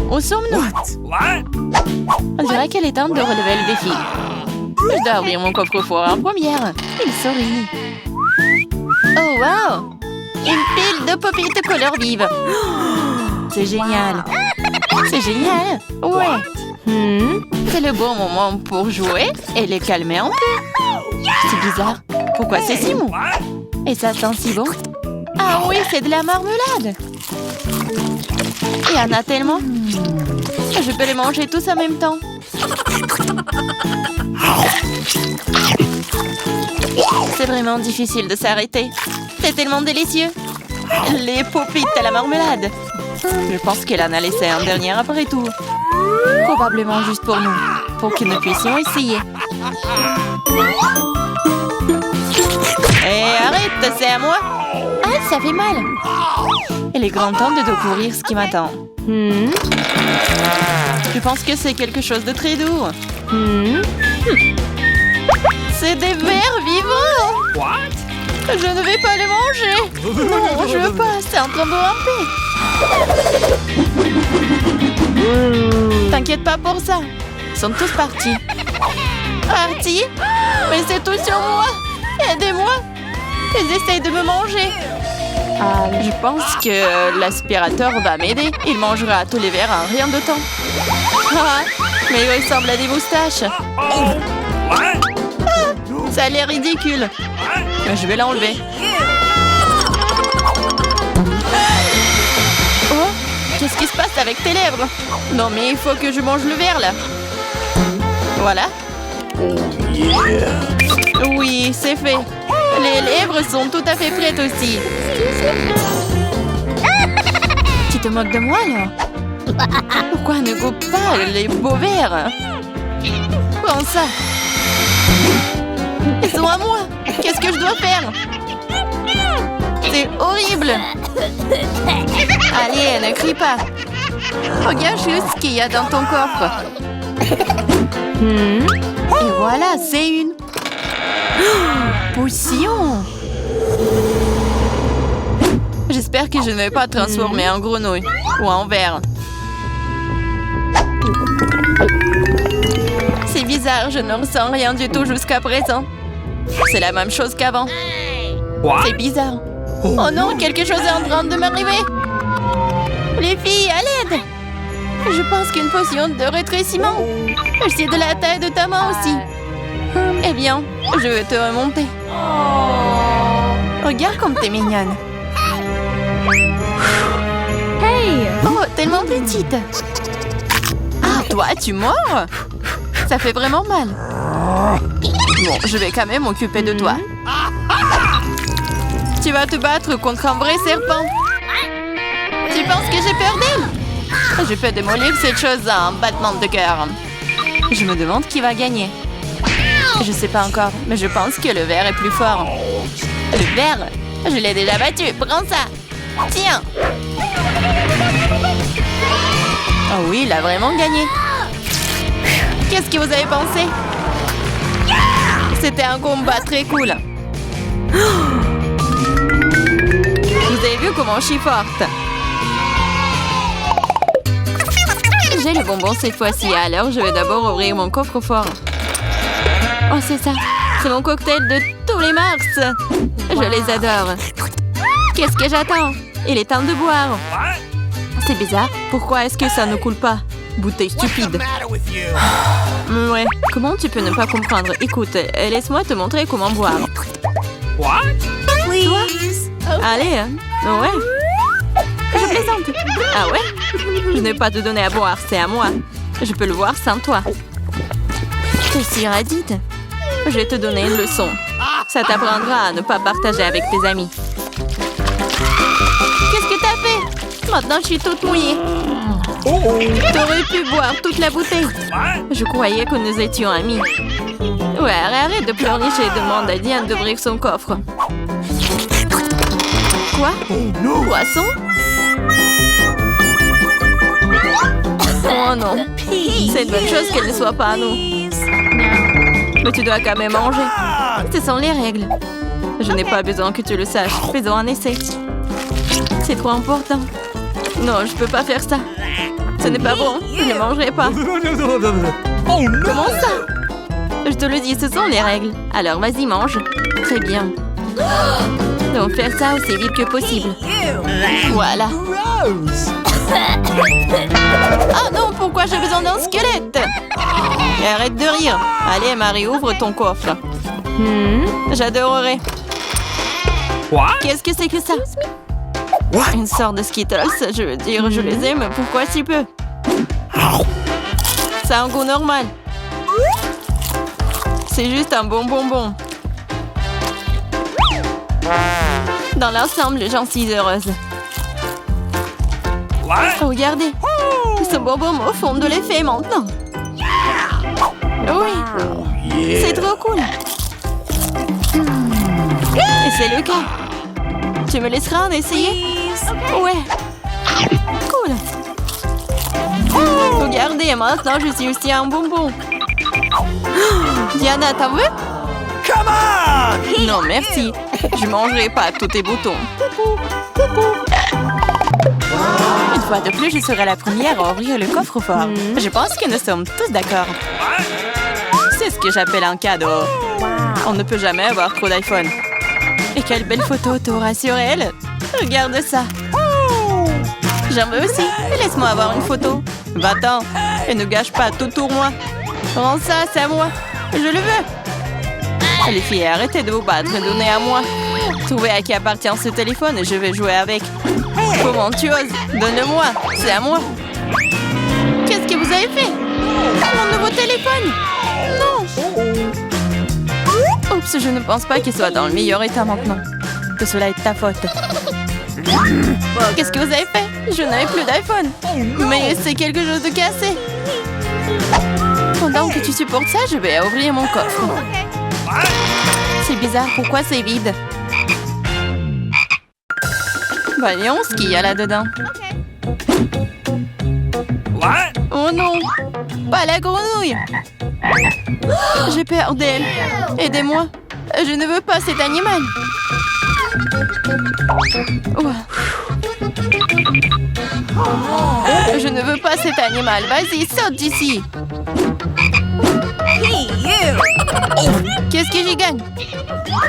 Où sommes-nous? On dirait qu'elle est temps de relever le défi. Je dois ouvrir mon coffre-fort en première. Il sourit. Oh, wow! Une pile de pop-it couleur vive. C'est génial. C'est génial. Ouais. C'est le bon moment pour jouer et les calmer un peu. C'est bizarre. Pourquoi c'est si mou? Et ça sent si bon. Ah oui, c'est de la marmelade. Il y en a tellement. Je peux les manger tous en même temps. C'est vraiment difficile de s'arrêter. C'est tellement délicieux. Les pop-it à la marmelade. Je pense qu'elle en a laissé un dernier après tout. Probablement juste pour nous. Pour que nous puissions essayer. Hé, arrête, c'est à moi. Ah, ça fait mal. Il est grand temps de découvrir ce qui m'attend. Je pense que c'est quelque chose de très doux. C'est des vers vivants. Je ne vais pas les manger. Non, je veux pas. C'est en train de ramper. T'inquiète pas pour ça. Ils sont tous partis. Partis? Mais c'est tout sur moi. Aidez-moi. Ils essayent de me manger. Je pense que l'aspirateur va m'aider. Il mangera tous les verres en rien de temps. Ah, mais il ressemble à des moustaches. Ça a l'air ridicule. Mais je vais l'enlever. Oh, qu'est-ce qui se passe avec tes lèvres? Non, mais il faut que je mange le verre, là. Voilà. Oui, c'est fait. Les lèvres sont tout à fait prêtes aussi. Tu te moques de moi, là? Pourquoi ne coupe pas les beaux verres? Prends ça. Ils sont à moi. Qu'est-ce que je dois faire? C'est horrible. Allez, ne crie pas. Regarde juste ce qu'il y a dans ton coffre. Et voilà, c'est une potion. J'espère que je ne vais pas transformer en grenouille ou en ver. C'est bizarre, je ne ressens rien du tout jusqu'à présent. C'est la même chose qu'avant. C'est bizarre. Oh non, quelque chose est en train de m'arriver. Les filles, à l'aide. Je pense qu'une potion de rétrécissement. C'est de la taille de ta main aussi. Eh bien, je vais te remonter. Regarde comme t'es mignonne. Hey! Oh, tellement petite. Ah, toi, tu mords? Ça fait vraiment mal. Bon, je vais quand même m'occuper de toi. Tu vas te battre contre un vrai serpent. Tu penses que j'ai peur d'elle? Je peux démolir cette chose à un battement de cœur. Je me demande qui va gagner. Je sais pas encore, mais je pense que le ver est plus fort. Le ver? Je l'ai déjà battu. Prends ça. Tiens. Oh oui, il a vraiment gagné. Qu'est-ce que vous avez pensé? C'était un combat très cool. Vous avez vu comment je suis forte? J'ai le bonbon cette fois-ci, alors je vais d'abord ouvrir mon coffre-fort. Oh, c'est ça. C'est mon cocktail de tous les mars. Je les adore. Qu'est-ce que j'attends? Il est temps de boire. C'est bizarre. Pourquoi est-ce que ça ne coule pas? Bouteille stupide. Ouais. Comment tu peux ne pas comprendre? Écoute, laisse-moi te montrer comment boire. Toi? Allez, hein? Ouais. Je plaisante. Ah ouais? Je n'ai pas te donner à boire, c'est à moi. Je peux le voir sans toi. T'es si radite. Je vais te donner une leçon. Ça t'apprendra à ne pas partager avec tes amis. Qu'est-ce que t'as fait? Maintenant, je suis toute mouillée. T'aurais pu boire toute la bouteille. Je croyais que nous étions amis. Ouais, arrête de pleurnicher et demande à Diane d'ouvrir son coffre. Quoi? Poisson? Oh non. C'est une bonne chose qu'elle ne soit pas à nous. Mais tu dois quand même manger. Ce sont les règles. Je n'ai pas besoin que tu le saches. Faisons un essai. C'est trop important. Non, je peux pas faire ça. Ce n'est pas bon. Je ne mangerai pas. Oh no! Comment ça? Je te le dis, ce sont les règles. Alors, vas-y, mange. Très bien. Donc, faire ça aussi vite que possible. Voilà. Gross! Ah non, pourquoi j'ai besoin d'un squelette? Et arrête de rire. Allez, Marie, ouvre ton coffre. J'adorerais. What? Qu'est-ce que c'est que ça? What? Une sorte de Skittles, je veux dire, je les aime. Pourquoi si peu? Ça a un goût normal. C'est juste un bon bonbon. Dans l'ensemble, j'en suis heureuse. What? Regardez, ce bonbon me fond de l'effet maintenant. Oui, c'est trop cool. Et c'est le cas. Tu me laisseras en essayer? Ouais. Cool. Regardez, maintenant je suis aussi un bonbon. Diana, t'as vu? Come on! Non, merci. Je mangerai pas tous tes boutons. Une fois de plus, je serai la première à ouvrir le coffre-fort. Je pense que nous sommes tous d'accord. C'est ce que j'appelle un cadeau. On ne peut jamais avoir trop d'iPhone. Et quelle belle photo t'auras sur elle. Regarde ça. J'en veux aussi. Laisse-moi avoir une photo. Va-t'en. Et ne gâche pas tout pour moi. Prends ça, c'est à moi. Je le veux. Les filles, arrêtez de vous battre. Donnez à moi. Trouvez à qui appartient ce téléphone et je vais jouer avec. Comment tu oses? Donne-le-moi. C'est à moi. Qu'est-ce que vous avez fait? Mon nouveau téléphone? Non. Oups, je ne pense pas qu'il soit dans le meilleur état maintenant. Que cela est de ta faute. Qu'est-ce que vous avez fait? Je n'avais plus d'iPhone. Mais c'est quelque chose de cassé. Pendant que tu supportes ça, je vais ouvrir mon coffre. C'est bizarre, pourquoi c'est vide? Voyons ce qu'il y a là-dedans. What? Oh non! Pas la grenouille! J'ai peur d'elle. Aidez-moi. Je ne veux pas cet animal. Je ne veux pas cet animal. Vas-y, saute d'ici. Qu'est-ce que j'y gagne?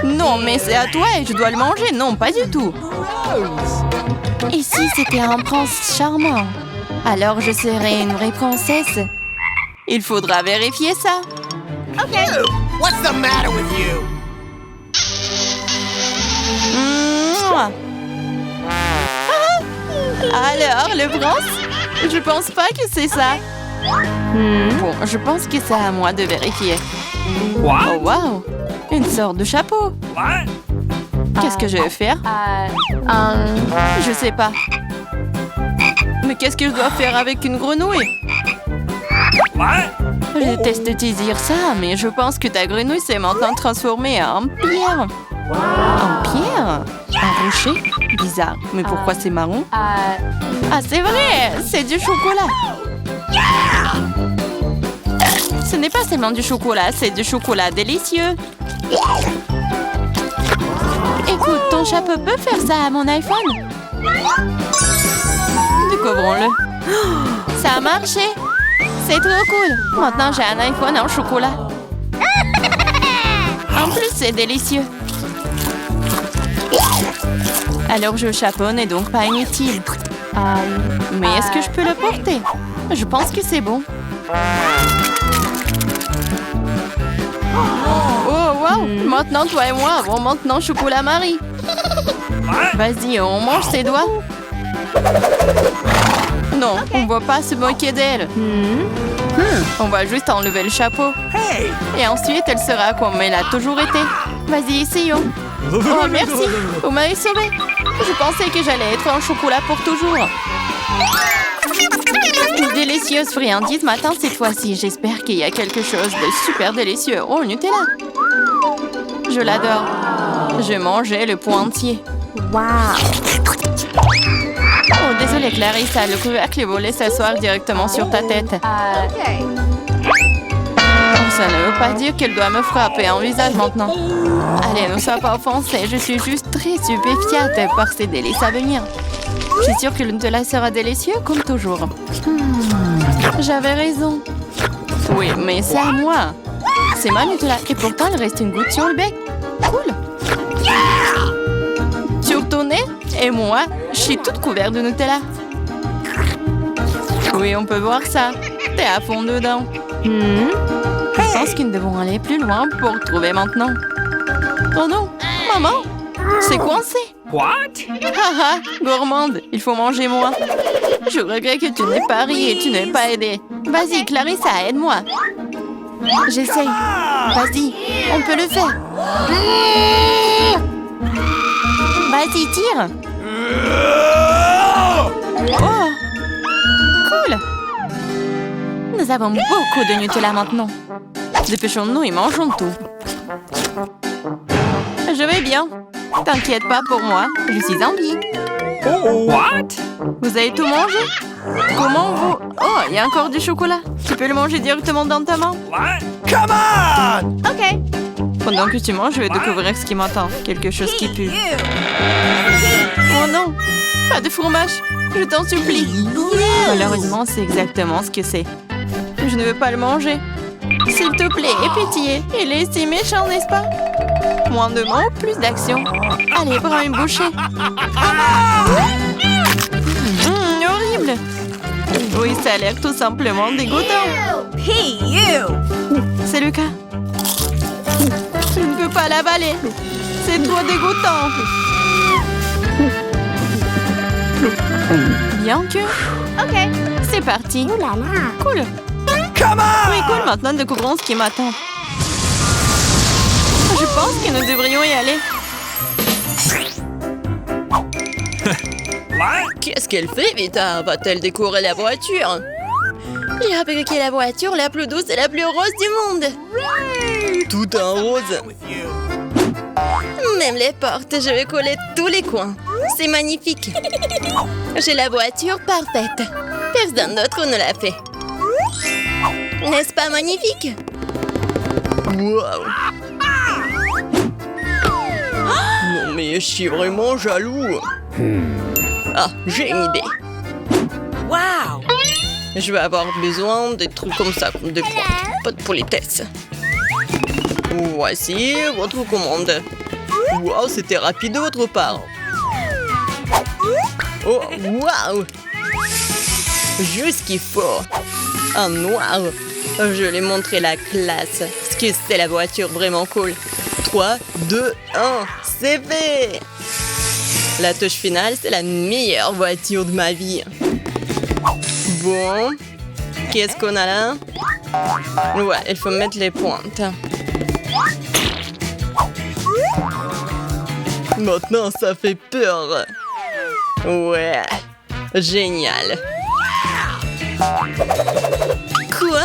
Non, mais c'est à toi et je dois le manger. Non, pas du tout. Et si c'était un prince charmant? Alors je serais une vraie princesse. Il faudra vérifier ça. What's the matter with you? Mouah. Ah! Alors, le prince? Je pense pas que c'est ça. Bon, je pense que c'est à moi de vérifier. What? Oh, wow! Une sorte de chapeau. What? Qu'est-ce que je vais faire? Je sais pas. Mais qu'est-ce que je dois faire avec une grenouille? What? Je déteste te dire ça, mais je pense que ta grenouille s'est maintenant transformée en pierre. En pierre? Un rocher? Bizarre. Mais pourquoi c'est marron? Ah, c'est vrai! C'est du chocolat! Ce n'est pas seulement du chocolat, c'est du chocolat délicieux. Écoute, ton chapeau peut faire ça à mon iPhone? Découvrons-le. Oh, ça a marché! C'est trop cool! Maintenant, j'ai un iPhone en chocolat. En plus, c'est délicieux. Alors, je chapeau n'est donc pas inutile. Mais est-ce que je peux le porter? Je pense que c'est bon. Oh, wow! Maintenant, toi et moi avons maintenant chocolat Marie. Vas-y, on mange ses doigts. Non, on ne va pas se moquer d'elle. On va juste enlever le chapeau. Hey! Et ensuite, elle sera comme elle a toujours été. Vas-y, essayons. Oh, merci. Vous m'avez sauvée. Je pensais que j'allais être en chocolat pour toujours. Une délicieuse friandise matin cette fois-ci. J'espère qu'il y a quelque chose de super délicieux. Oh, le Nutella. Je l'adore. Je mangeais le pot entier. Oh, désolée Clarissa, le couvercle est volé s'asseoir directement sur ta tête. Ça ne veut pas dire qu'elle doit me frapper en visage maintenant. Allez, ne sois pas offensée, je suis juste très stupéfiante par ces délices à venir. Je suis sûre que le Nutella sera délicieux, comme toujours. J'avais raison. Oui, mais c'est à moi. C'est ma Nutella. Et pourtant, il reste une goutte sur le bec. Cool. Sur ton nez? Et moi, je suis toute couverte de Nutella. Oui, on peut voir ça. T'es à fond dedans. Je pense que nous devons aller plus loin pour trouver maintenant. Oh non, maman, c'est coincé. What? Haha, gourmande, il faut manger moins. Je regrette que tu n'aies pas ri et tu n'aies pas aidé. Vas-y, Clarissa, aide-moi. J'essaye. Vas-y, on peut le faire. Vas-y, tire. Oh, cool. Nous avons beaucoup de Nutella maintenant. Dépêchons-nous et mangeons tout. Je vais bien. T'inquiète pas pour moi, je suis en vie. What? Vous avez tout mangé? Comment vous... Oh, il y a encore du chocolat. Tu peux le manger directement dans ta main? What? Come on! Ok. Pendant que tu manges, je vais découvrir ce qui m'attend. Quelque chose qui pue. Oh non, pas de fromage. Je t'en supplie. Malheureusement, c'est exactement ce que c'est. Je ne veux pas le manger. S'il te plaît, aie pitié. Il est si méchant, n'est-ce pas? Moins de mots, plus d'action. Allez, prends une bouchée. Horrible. Oui, ça a l'air tout simplement dégoûtant. Hey, you! C'est le cas. Je ne peux pas l'avaler. C'est trop dégoûtant. Bien que... Ok, c'est parti. Cool. Come on! Oui, cool. Maintenant, découvrons ce qui m'attend. Je pense que nous devrions y aller. What? Qu'est-ce qu'elle fait, Vita? Va-t-elle décorer la voiture? J'ai fabriqué la voiture la plus douce et la plus rose du monde. Tout en rose. With you. Même les portes, je vais coller tous les coins. C'est magnifique. J'ai la voiture parfaite. Personne d'autre ne l'a fait. N'est-ce pas magnifique? Wow. Non mais je suis vraiment jaloux. Ah, j'ai une idée. Wow! Je vais avoir besoin de trucs comme ça, comme des pointes. Pas de politesse. Voici votre commande. Wow, c'était rapide de votre part. Oh, wow! Juste ce qu'il faut. En noir. Je vais montrer la classe. Ce que c'est la voiture vraiment cool. 3, 2, 1, c'est fait! La touche finale, c'est la meilleure voiture de ma vie. Bon, qu'est-ce qu'on a là? Ouais, il faut mettre les pointes. Maintenant, ça fait peur. Ouais, génial. Quoi?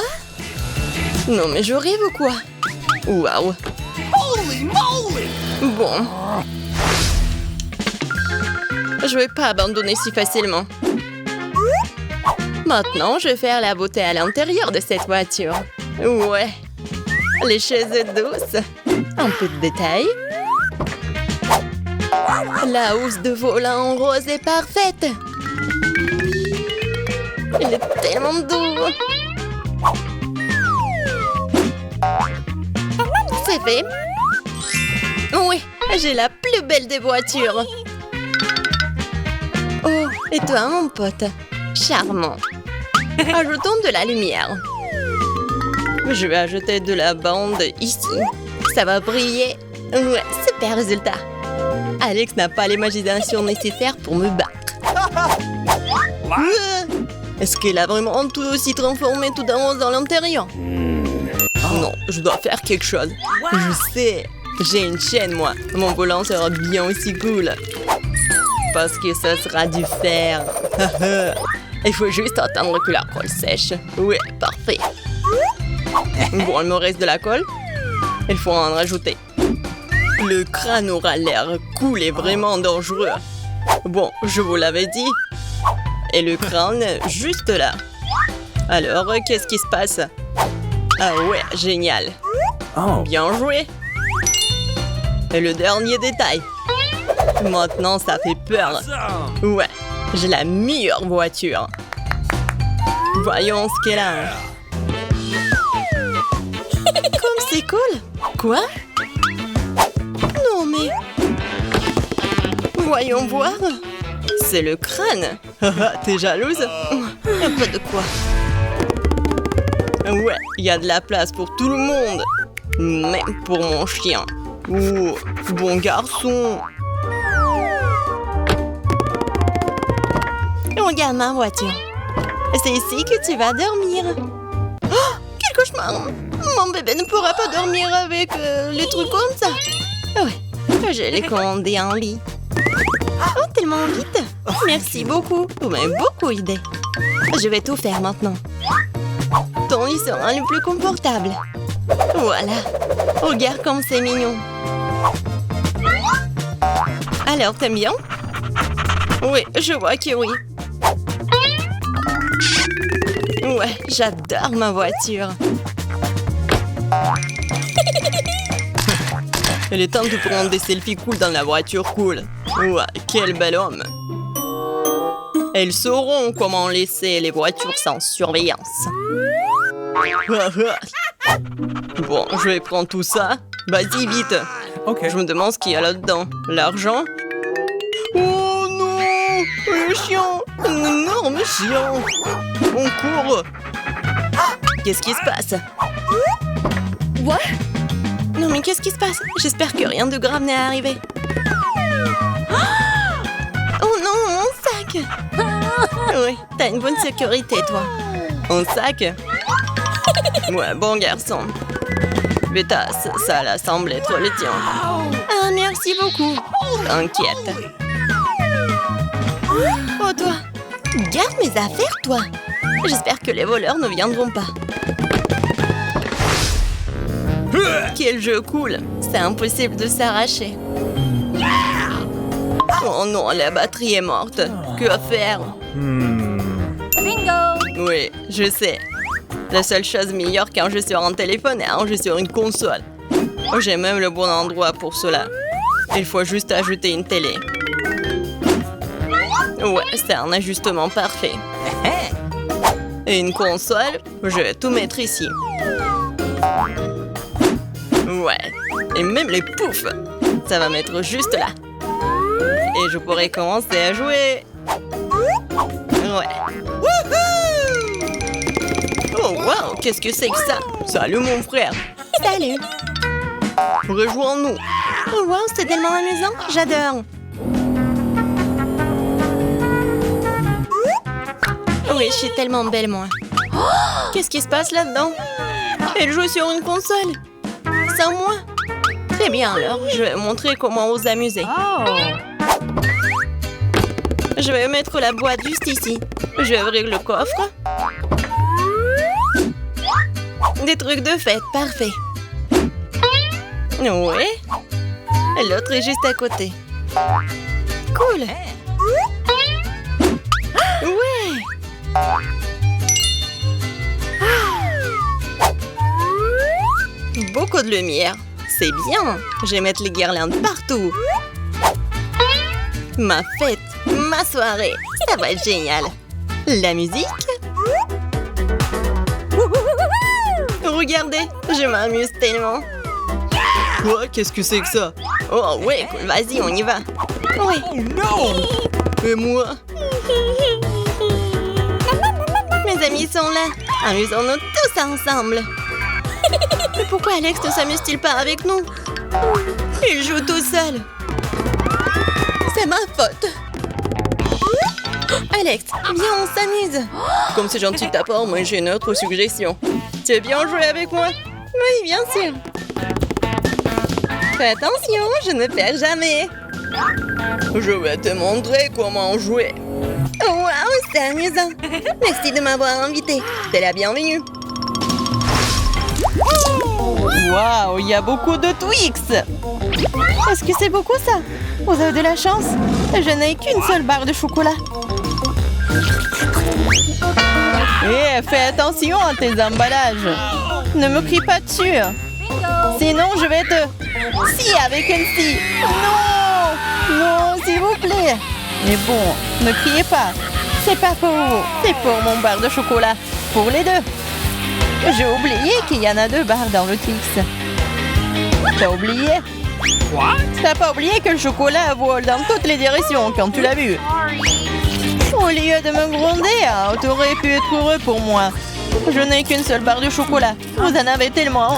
Non, mais je rêve ou quoi? Waouh. Holy moly! Bon. Je vais pas abandonner si facilement. Maintenant, je vais faire la beauté à l'intérieur de cette voiture. Ouais. Les chaises douces. Un peu de détail. La housse de volant en rose est parfaite. Il est tellement doux. C'est fait. Oui, j'ai la plus belle des voitures. Oh, et toi, mon pote? Charmant. Ajoutons de la lumière. Je vais ajouter de la bande ici. Ça va briller. Ouais, super résultat. Alex n'a pas l'imagination nécessaire pour me battre. Est-ce qu'elle a vraiment tout aussi transformé tout en rose dans l'intérieur? Non, je dois faire quelque chose. Je sais. J'ai une chaîne, moi. Mon volant sera bien aussi cool. Parce que ça sera du fer. Il faut juste attendre que la colle sèche. Oui, parfait. Bon, il me reste de la colle. Il faut en rajouter. Le crâne aura l'air cool et vraiment dangereux. Bon, je vous l'avais dit. Et le crâne, juste là. Alors, qu'est-ce qui se passe? Ah ouais, génial. Bien joué. Et le dernier détail. Maintenant, ça fait peur. Awesome. Ouais, J'ai la meilleure voiture. Voyons ce qu'elle a. Comme c'est cool. Quoi? Non mais... Voyons voir. C'est le crâne. T'es jalouse? Y'a pas de quoi. Ouais, il y a de la place pour tout le monde. Même pour mon chien. Oh, bon garçon. Regarde ma voiture. C'est ici que tu vas dormir. Oh, quel cauchemar. Mon bébé ne pourra pas dormir avec les trucs comme ça. Ouais, je l'ai commandé en lit. Oh, tellement vite. Merci beaucoup. Vous m'avez beaucoup aidé. Je vais tout faire maintenant. Ton lit sera le plus confortable. Voilà. Regarde comme c'est mignon. Alors, t'aimes bien? Oui, je vois que oui. Ouais, j'adore ma voiture. Il est temps de prendre des selfies cool dans la voiture cool. Ouais, quel bel homme. Elles sauront comment laisser les voitures sans surveillance. Bon, je vais prendre tout ça. Vas-y, vite. Okay. Je me demande ce qu'il y a là-dedans. L'argent? Oh non! Le chien! Un énorme chien! On court! Qu'est-ce qui se passe? What? Non mais qu'est-ce qui se passe? J'espère que rien de grave n'est arrivé. Oh non, mon sac! Oui, t'as une bonne sécurité, toi. Un sac? Ouais, bon garçon. Vita, ça semble être le tien. Ah, merci beaucoup. T'inquiète. Oh, toi. Garde mes affaires, toi. J'espère que les voleurs ne viendront pas. Quel jeu cool. C'est impossible de s'arracher. Oh non, la batterie est morte. Que faire? Bingo! Oui, je sais. La seule chose meilleure quand je suis sur un téléphone est ranger sur une console. J'ai même le bon endroit pour cela. Il faut juste ajouter une télé. Ouais, c'est un ajustement parfait. Et une console, je vais tout mettre ici. Ouais, et même les poufs, ça va mettre juste là. Et je pourrai commencer à jouer. Ouais. Oh wow, qu'est-ce que c'est que ça? Salut mon frère. Salut. Rejoins-nous. Oh wow, c'est tellement amusant, j'adore. Oui, je suis tellement belle moi. Qu'est-ce qui se passe là-dedans? Elle joue sur une console. Sans moi. Très bien alors, je vais montrer comment vous amuser. Je vais mettre la boîte juste ici. Je vais ouvrir le coffre. Des trucs de fête, parfait. Oui. L'autre est juste à côté. Cool. Ouais. Beaucoup de lumière. C'est bien. Je vais mettre les guirlandes partout. Ma fête, ma soirée. Ça va être génial. La musique. Regardez, je m'amuse tellement. Oh, qu'est-ce que c'est que ça? Oh, ouais, vas-y, on y va. Oui. Oh no! Et moi? Mes amis sont là. Amusons-nous tous ensemble. Mais pourquoi Alex ne s'amuse-t-il pas avec nous? Il joue tout seul. C'est ma faute. Alex, viens, on s'amuse. Comme c'est gentil de ta part, moi j'ai une autre suggestion. Tu veux bien jouer avec moi? Oui, bien sûr. Fais attention, je ne perds jamais. Je vais te montrer comment jouer. Waouh, c'est amusant. Merci de m'avoir invité. T'es la bienvenue. Waouh, il y a beaucoup de Twix. Est-ce que c'est beaucoup ça? Vous avez de la chance. Je n'ai qu'une seule barre de chocolat. Eh, fais attention à tes emballages. Ne me crie pas dessus. Sinon, je vais te... Si, avec une scie. Non! Non, s'il vous plaît. Mais bon, ne criez pas. C'est pas pour vous, c'est pour mon bar de chocolat. Pour les deux. J'ai oublié qu'il y en a 2 barres dans le Twix. T'as oublié? T'as pas oublié que le chocolat vole dans toutes les directions quand tu l'as vu? Au lieu de me gronder, hein, t'aurais pu être heureux pour moi. Je n'ai qu'une seule barre de chocolat. Vous en avez tellement.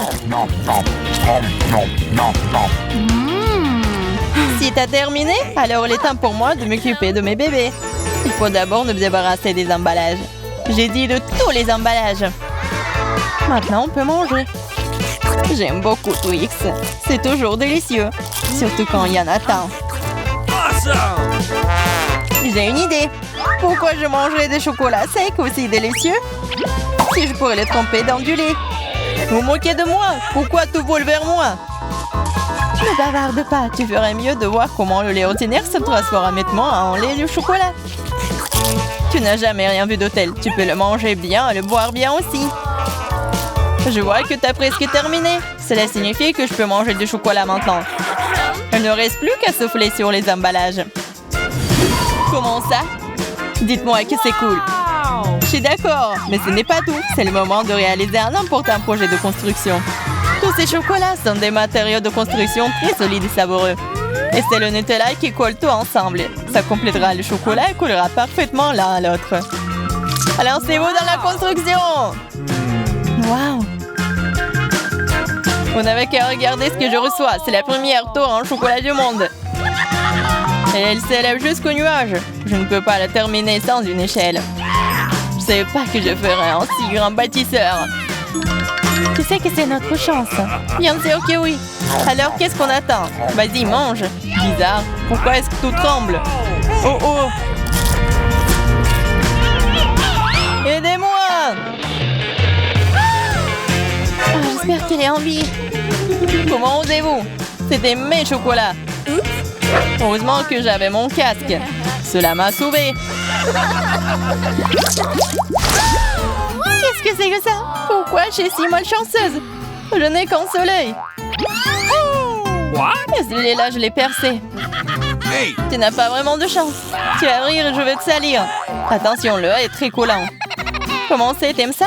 Si t'as terminé, alors il est temps pour moi de m'occuper de mes bébés. Il faut d'abord me débarrasser des emballages. J'ai dit de tous les emballages. Maintenant, on peut manger. J'aime beaucoup Twix. C'est toujours délicieux. Surtout quand il y en a tant. J'ai une idée. Pourquoi je mangerais des chocolats secs aussi délicieux si je pourrais les tremper dans du lait? Vous moquez de moi? Pourquoi tout vole vers moi? Ne bavarde pas. Tu ferais mieux de voir comment le lait ordinaire se transforme rapidement en lait de chocolat. Tu n'as jamais rien vu d'hôtel. Tu peux le manger bien et le boire bien aussi. Je vois que tu as presque terminé. Cela signifie que je peux manger du chocolat maintenant. Il ne reste plus qu'à souffler sur les emballages. Comment ça? Dites-moi que c'est cool. Je suis d'accord, mais ce n'est pas tout. C'est le moment de réaliser un important projet de construction. Tous ces chocolats sont des matériaux de construction très solides et savoureux. Et c'est le Nutella qui colle tout ensemble. Ça complétera le chocolat et collera parfaitement l'un à l'autre. Alors c'est vous dans la construction! Waouh! Vous n'avez qu'à regarder ce que je reçois. C'est la première tour en chocolat du monde. Et elle s'élève jusqu'au nuage. Je ne peux pas la terminer sans une échelle. Je ne savais pas que je ferais un si grand bâtisseur. Tu sais que c'est notre chance. Bien sûr que oui. Alors qu'est-ce qu'on attend? Vas-y, mange. Bizarre. Pourquoi est-ce que tout tremble? Oh oh! Aidez-moi! J'espère qu'elle est en vie. Comment osez-vous? C'était mes chocolats. Heureusement que j'avais mon casque. Cela m'a sauvé. Qu'est-ce que c'est que ça? Pourquoi je suis si malchanceuse? Je n'ai qu'un seul œil. Et celui-là, je l'ai percé. Hey! Tu n'as pas vraiment de chance. Tu vas rire et je vais te salir. Attention, le œil est très collant. Comment c'est? T'aimes ça?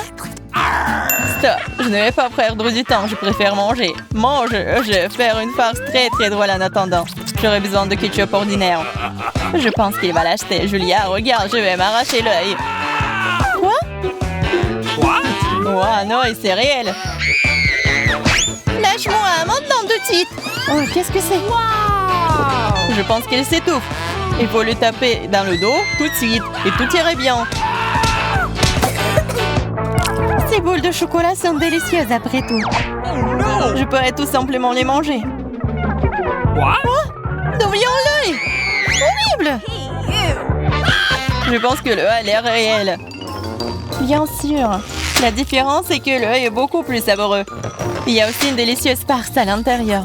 Stop, je ne vais pas perdre du temps, je préfère manger. Mange, je vais faire une farce très drôle en attendant. J'aurai besoin de ketchup ordinaire. Je pense qu'il va l'acheter. Julia, regarde, je vais m'arracher l'œil. Quoi? Oh non, et c'est réel. Lâche-moi, maintenant de suite. Oh, qu'est-ce que c'est? Je pense qu'elle s'étouffe. Il faut le taper dans le dos tout de suite et tout irait bien. Ces boules de chocolat sont délicieuses après tout. Je pourrais tout simplement les manger. Quoi? D'où vient l'œil? Horrible! Je pense que le a l'air réel. Bien sûr. La différence est que l'œil est beaucoup plus savoureux. Il y a aussi une délicieuse farce à l'intérieur.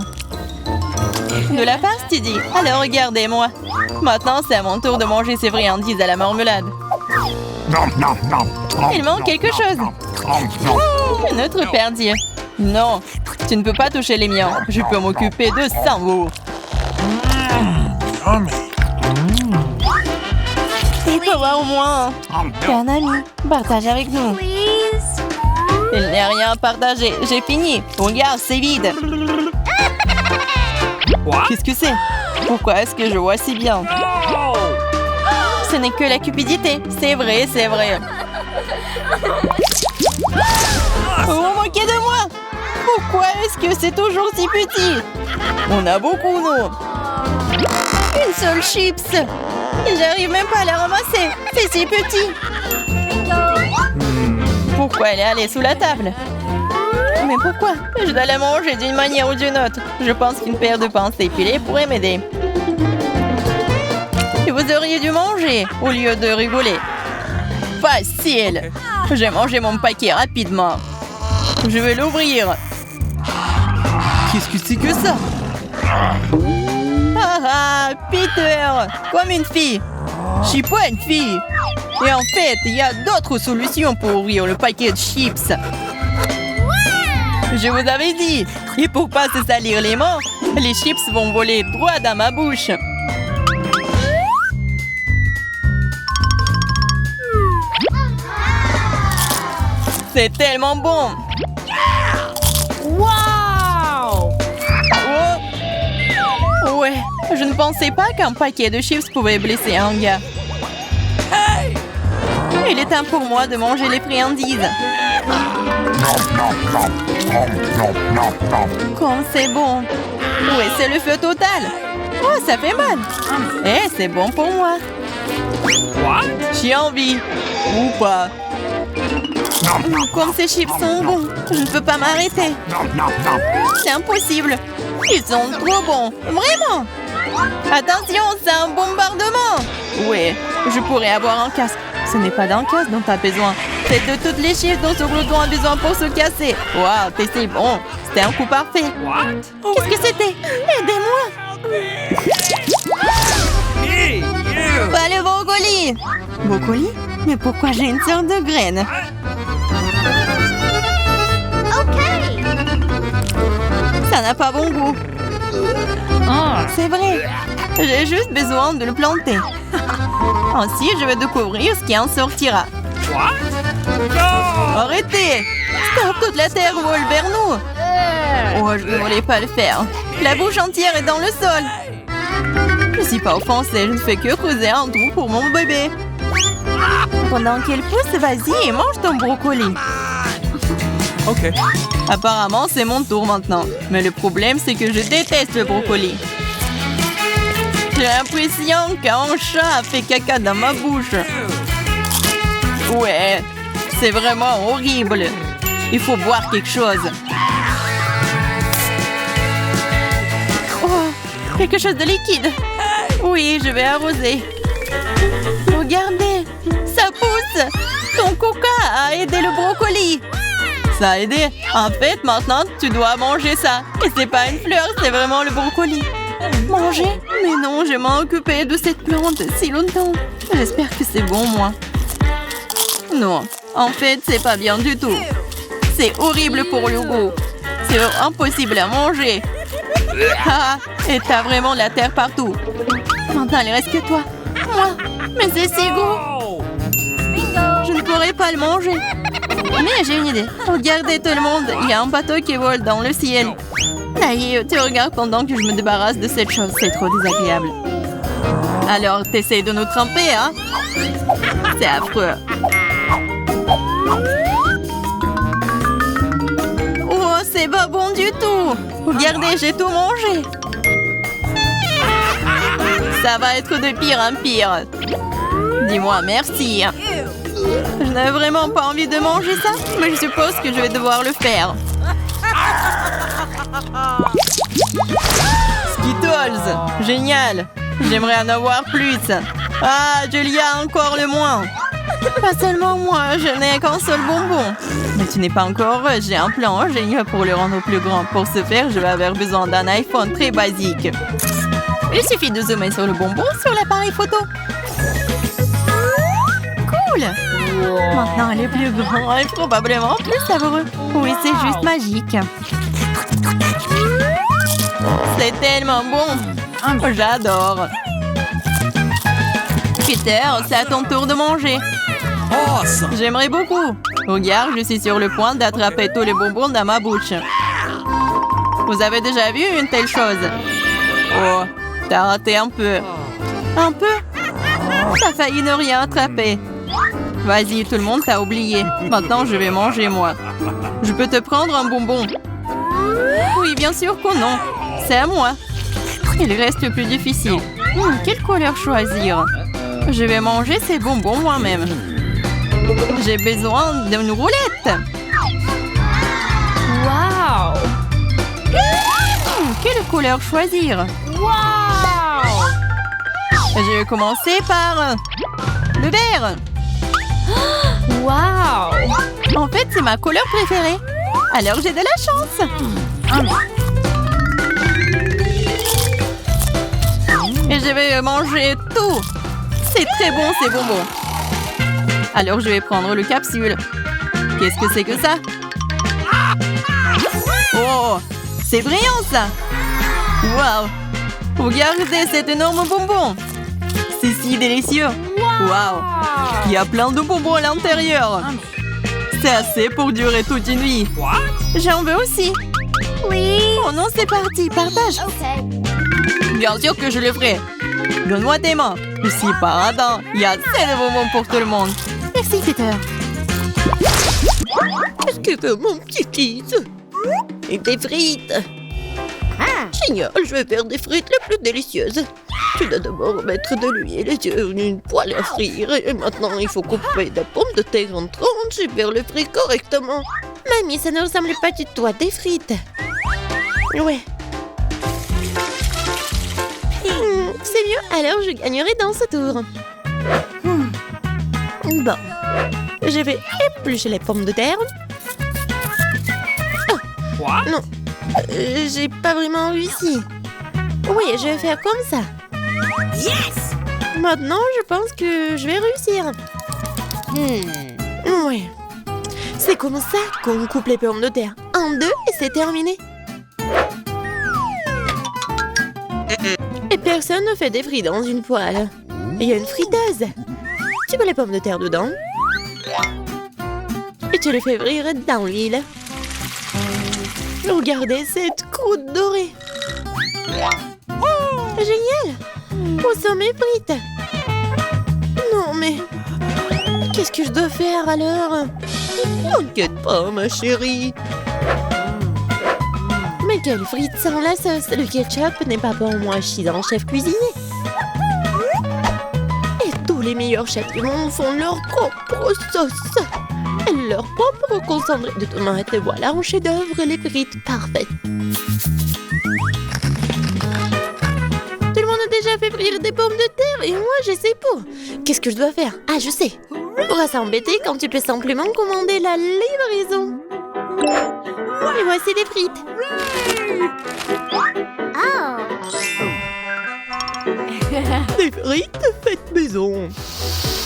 De la farce, tu dis? Alors regardez-moi. Maintenant, c'est à mon tour de manger ces friandises à la marmelade. Il manque quelque chose. Un autre perdier. Non, tu ne peux pas toucher les miens. Je peux m'occuper de ça, vous. Il faut voir au moins. T'es un ami. Partage avec nous. Il n'y a rien à partager. J'ai fini. Regarde, c'est vide. Qu'est-ce que c'est? Pourquoi est-ce que je vois si bien? Ce n'est que la cupidité. C'est vrai, c'est vrai. Vous vous moquez de moi? Pourquoi est-ce que c'est toujours si petit? On a beaucoup, nous. Une seule chips. J'arrive même pas à la ramasser. C'est si petit. Pourquoi elle est allée sous la table? Mais pourquoi? Je dois la manger d'une manière ou d'une autre. Je pense qu'une paire de pensées pilées pourrait m'aider. Et vous auriez dû manger au lieu de rigoler. Facile. J'ai mangé mon paquet rapidement. Je vais l'ouvrir. Qu'est-ce que c'est que ça? Ah, Peter, comme une fille. Je suis pas une fille. Et en fait, il y a d'autres solutions pour ouvrir le paquet de chips. Je vous avais dit. Et pour pas se salir les mains, les chips vont voler droit dans ma bouche. C'est tellement bon. Wow! Oh. Ouais, je ne pensais pas qu'un paquet de chips pouvait blesser un gars. Il est temps pour moi de manger les friandises. Comme c'est bon. Ouais, c'est le feu total. Oh, ça fait mal. Eh, c'est bon pour moi. J'ai envie. Ou pas. Comme ces chips sont bons, je ne peux pas m'arrêter. C'est impossible. Ils sont trop bons. Vraiment. Attention, c'est un bombardement. Ouais, je pourrais avoir un casque. Ce n'est pas d'un casque dont tu as besoin. C'est de toutes les chips dont ce glouton a besoin pour se casser. Waouh, t'es si bon. C'était un coup parfait. Qu'est-ce que c'était? Aidez-moi. Hey, you! Pas le brocoli. Brocoli? Mais pourquoi j'ai une sorte de graine? Ça n'a pas bon goût. C'est vrai. J'ai juste besoin de le planter. Ainsi, je vais découvrir ce qui en sortira. Arrêtez! Stop, toute la terre vole vers nous. Oh, je ne voulais pas le faire. La bouche entière est dans le sol. Je ne suis pas offensée, je ne fais que creuser un trou pour mon bébé. Pendant qu'elle pousse, vas-y et mange ton brocoli. OK. Apparemment, c'est mon tour maintenant. Mais le problème, c'est que je déteste le brocoli. J'ai l'impression qu'un chat a fait caca dans ma bouche. Ouais, c'est vraiment horrible. Il faut boire quelque chose. Oh, quelque chose de liquide. Oui, je vais arroser. Regardez, ça pousse. Ton coca a aidé le brocoli. Ça a aidé. En fait, maintenant, tu dois manger ça. Et c'est pas une fleur, c'est vraiment le brocoli. Manger? Mais non, je m'en occupé de cette plante si longtemps. J'espère que c'est bon, moi. Non, en fait, c'est pas bien du tout. C'est horrible pour le goût. C'est impossible à manger. Ah, et t'as vraiment de la terre partout. Maintenant, il reste que toi. Moi, mais c'est si gros. Je ne pourrais pas le manger. Mais j'ai une idée. Regardez tout le monde, il y a un bateau qui vole dans le ciel. Naïe, tu regardes pendant que je me débarrasse de cette chose. C'est trop désagréable. Alors, t'essayes de nous tremper, hein? C'est affreux. Oh, c'est pas bon du tout. Regardez, j'ai tout mangé. Ça va être de pire en pire. Dis-moi merci. Je n'avais vraiment pas envie de manger ça, mais je suppose que je vais devoir le faire. Skittles, génial. J'aimerais en avoir plus. Ah, Julia, encore le moins. Pas seulement moi, je n'ai qu'un seul bonbon. Mais tu n'es pas encore heureuse, j'ai un plan génial pour le rendre plus grand. Pour ce faire, je vais avoir besoin d'un iPhone très basique. Il suffit de zoomer sur le bonbon sur l'appareil photo. Cool! Maintenant, elle est plus grand et probablement plus savoureux. Oui, c'est juste magique. C'est tellement bon. J'adore. Peter, c'est à ton tour de manger. Awesome! J'aimerais beaucoup. Regarde, je suis sur le point d'attraper tous les bonbons dans ma bouche. Vous avez déjà vu une telle chose? Oh, t'as raté un peu. Un peu? T'as failli ne rien attraper. Vas-y, tout le monde t'a oublié. Maintenant, je vais manger, moi. Je peux te prendre un bonbon? Oui, bien sûr que non. C'est à moi. Il reste le plus difficile. Quelle couleur choisir? Je vais manger ces bonbons moi-même. J'ai besoin d'une roulette. Wow! Quelle couleur choisir? Wow! Je vais commencer par le vert. Wow! En fait, c'est ma couleur préférée. Alors, j'ai de la chance. Et je vais manger tout. C'est très bon, ces bonbons. Alors, je vais prendre le capsule. Qu'est-ce que c'est que ça? Oh, c'est brillant, ça. Waouh. Regardez cet énorme bonbon. C'est si délicieux. Waouh. Il y a plein de bonbons à l'intérieur. C'est assez pour durer toute une vie. J'en veux aussi. Please. Oh non, c'est parti, partage. Okay. Bien sûr que je le ferai. Donne-moi tes mains. Je suis pas radin. Il y a assez de moments pour tout le monde. Merci, Peter. Qu'est-ce que veut mon petit Et des frites. Génial, je vais faire des frites les plus délicieuses. Tu dois d'abord mettre de l'huile sur une poêle à frire. Et maintenant, il faut couper des pommes de terre en tranches et faire le frit correctement. Mamie, ça ne ressemble pas du tout à des frites. Ouais. C'est mieux, alors je gagnerai dans ce tour. Bon. Je vais éplucher les pommes de terre. What? Non, j'ai pas vraiment réussi. Oui, je vais faire comme ça. Yes. Maintenant, je pense que je vais réussir. Oui. C'est comme ça qu'on coupe les pommes de terre. En deux et c'est terminé. Et personne ne fait des frites dans une poêle. Il y a une friteuse. Tu mets les pommes de terre dedans. Et tu les fais frire dans l'huile. Regardez cette croûte dorée. Génial. Où sont mes frites? Non mais... Qu'est-ce que je dois faire alors? T'inquiète pas ma chérie. Mais quelle frite sans la sauce? Le ketchup n'est pas pour moi, je suis un chef cuisinier. Et tous les meilleurs chefs du monde font leur propre sauce. Et leur propre concentré de tomates. Et voilà un chef-d'œuvre, les frites parfaites. Tout le monde a déjà fait frire des pommes de terre et moi j'essaie pas. Qu'est-ce que je dois faire? Ah, je sais. Pourra s'embêter quand tu peux simplement commander la livraison. Et voici des frites. Oh. Des frites faites maison.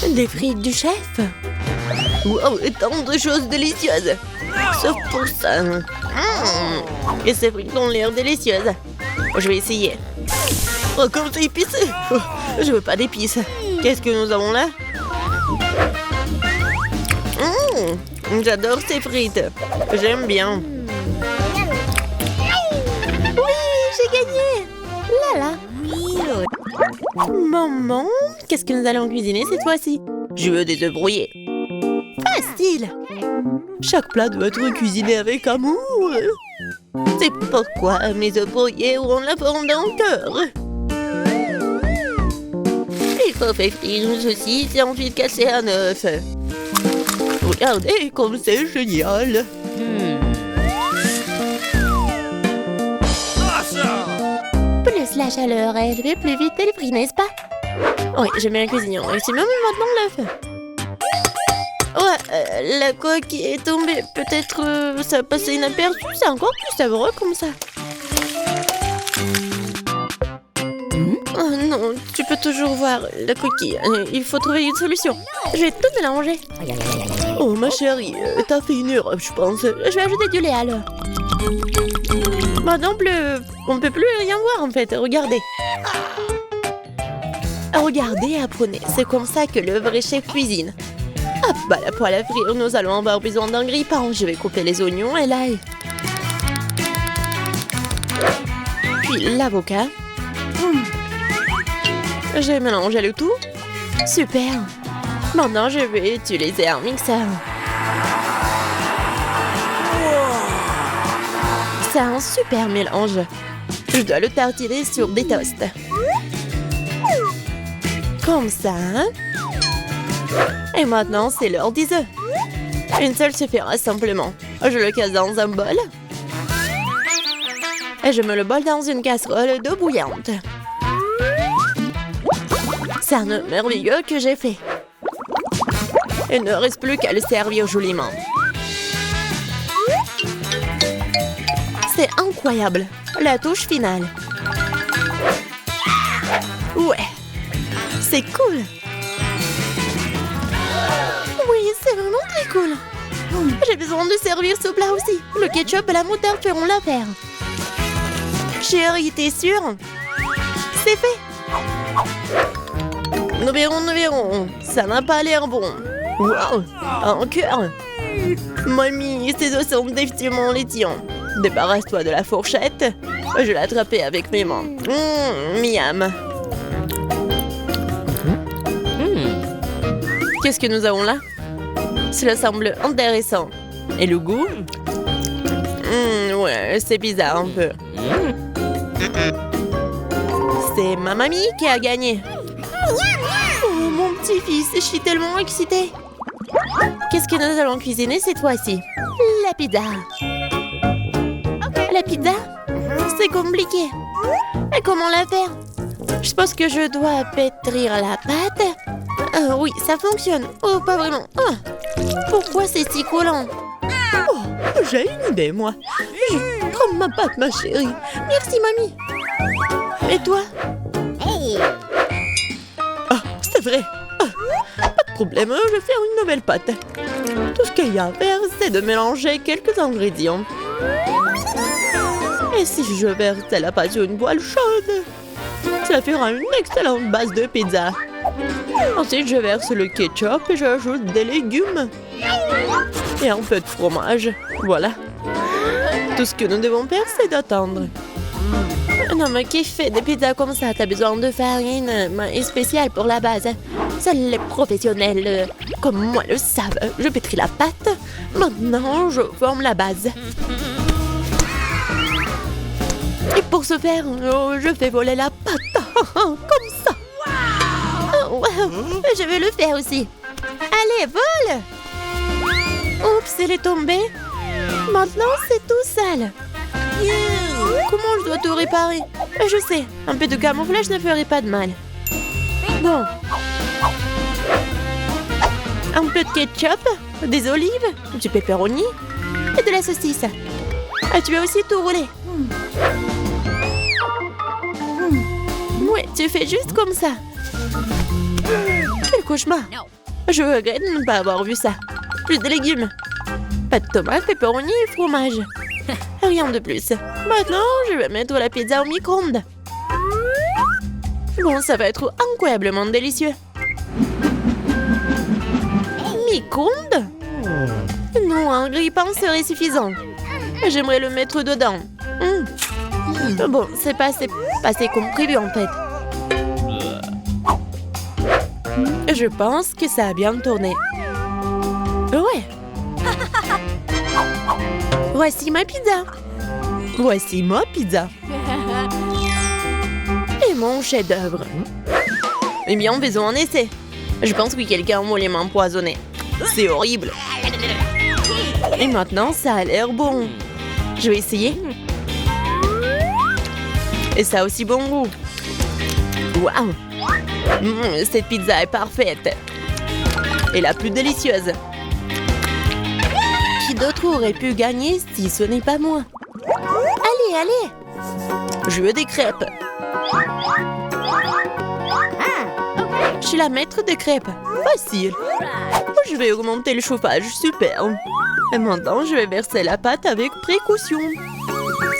Des frites du chef. Wow, et tant de choses délicieuses. Sauf pour ça. Et ces frites ont l'air délicieuses. Je vais essayer. Oh, comme c'est épicé. Oh, je veux pas d'épices. Qu'est-ce que nous avons là? J'adore ces frites. J'aime bien. Oui, j'ai gagné. Là là. Maman, qu'est-ce que nous allons cuisiner cette fois-ci? Je veux des œufs brouillés. Facile. Chaque plat doit être cuisiné avec amour. C'est pourquoi mes œufs brouillés auront la forme d'un cœur. Il faut faire frire une saucisse et ensuite casser un œuf. Regardez comme c'est génial. Awesome! Plus la chaleur élevée, plus vite elle brille, n'est-ce pas? Oui, j'aime bien cuisiner. Et c'est même maintenant l'œuf. Ouais, la coque est tombée. Peut-être ça a passé inaperçu. C'est encore plus savoureux comme ça. Oh non, tu peux toujours voir la coquille. Il faut trouver une solution. Je vais tout mélanger. Oh ma chérie, t'as fait une erreur, je pense. Je vais ajouter du lait alors. Maintenant, on peut plus rien voir en fait. Regardez. Regardez et apprenez. C'est comme ça que le vrai chef cuisine. Hop, bah la poêle à frire, nous allons avoir besoin d'un grille-pain. Je vais couper les oignons et l'ail. Puis l'avocat. J'ai mélangé le tout. Super. Maintenant, je vais utiliser un mixeur. C'est un super mélange. Je dois le tartiner sur des toasts. Comme ça. Et maintenant, c'est l'heure des œufs. Une seule suffira simplement. Je le casse dans un bol. Et je mets le bol dans une casserole d'eau bouillante. C'est un œuf merveilleux que j'ai fait. Il ne reste plus qu'à le servir joliment. C'est incroyable. La touche finale. Ouais. C'est cool. Oui, c'est vraiment très cool. J'ai besoin de servir ce plat aussi. Le ketchup et la moutarde feront l'affaire. Chérie, t'es sûre? C'est fait. Nous verrons. Ça n'a pas l'air bon. Wow, un cœur. Mamie, ces os sont définitivement les tiens. Débarrasse-toi de la fourchette. Je vais l'attraper avec mes mains. Miam. Qu'est-ce que nous avons là? Cela semble intéressant. Et le goût? Ouais, c'est bizarre un peu. C'est ma mamie qui a gagné. Oh, mon petit-fils, je suis tellement excitée. Qu'est-ce que nous allons cuisiner cette fois-ci? La pizza. La pizza? C'est compliqué. Et comment la faire? Je pense que je dois pétrir la pâte. Oui, ça fonctionne. Oh, pas vraiment. Oh, pourquoi c'est si collant? Oh, j'ai une idée, moi. Comme ma pâte, ma chérie. Merci, mamie. Et toi? Ah, c'est vrai. Pas de problème, je vais faire une nouvelle pâte. Tout ce qu'il y a à faire, c'est de mélanger quelques ingrédients. Et si je verse la pâte sur une poêle chaude, ça fera une excellente base de pizza. Ensuite, je verse le ketchup et j'ajoute des légumes. Et un peu de fromage. Voilà. Tout ce que nous devons faire, c'est d'attendre. Non, mais qui fait des pizzas comme ça? T'as besoin de farine spéciale pour la base. Seuls les professionnels comme moi le savent. Je pétris la pâte. Maintenant, je forme la base. Et pour ce faire, je fais voler la pâte. Comme ça. Oh, wow. Je vais le faire aussi. Allez, vole! Oups, elle est tombée. Maintenant, c'est tout sale. Comment je dois tout réparer? Je sais, un peu de camouflage ne ferait pas de mal. Bon. Un peu de ketchup, des olives, du pepperoni et de la saucisse. Ah, tu vas aussi tout rouler. Ouais, tu fais juste comme ça. Quel cauchemar. Je regrette de ne pas avoir vu ça. Plus de légumes. Pas de tomates, pepperoni et fromage. Rien de plus. Maintenant, je vais mettre la pizza au micro-ondes. Bon, ça va être incroyablement délicieux. Micro-ondes? Non, un grille-pain serait suffisant. J'aimerais le mettre dedans. Bon, c'est pas assez comme prévu en fait. Je pense que ça a bien tourné. Ouais. Voici ma pizza. Voici ma pizza. Et mon chef-d'œuvre. Eh bien, faisons un essai. Je pense que quelqu'un m'a les mains empoisonnées. C'est horrible. Et maintenant, ça a l'air bon. Je vais essayer. Et ça a aussi bon goût. Waouh! Cette pizza est parfaite. Et la plus délicieuse. Qui d'autre aurait pu gagner si ce n'est pas moi? Allez, allez! Je veux des crêpes. Je suis la maître des crêpes. Facile. Je vais augmenter le chauffage. Super. Et maintenant, je vais verser la pâte avec précaution.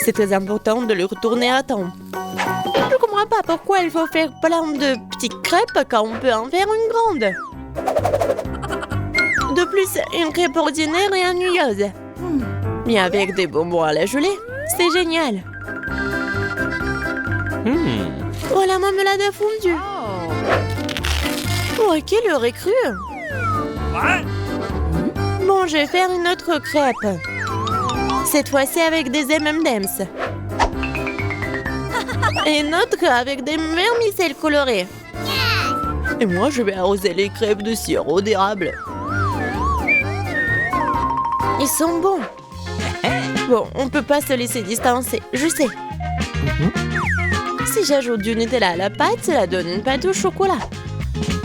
C'est très important de le retourner à temps. Je ne comprends pas pourquoi il faut faire plein de petites crêpes quand on peut en faire une grande. De plus, une crêpe ordinaire est ennuyeuse. Mais avec des bonbons à la gelée, c'est génial. Oh, la marmelade a fondu. Oh, quelle heure est crue. Bon, je vais faire une autre crêpe. Cette fois-ci avec des M&M's. Et une autre avec des vermicelles colorées. Et moi, je vais arroser les crêpes de sirop d'érable. Ils sont bons. Bon, on peut pas se laisser distancer, je sais. Si j'ajoute du Nutella à la pâte, cela donne une pâte au chocolat.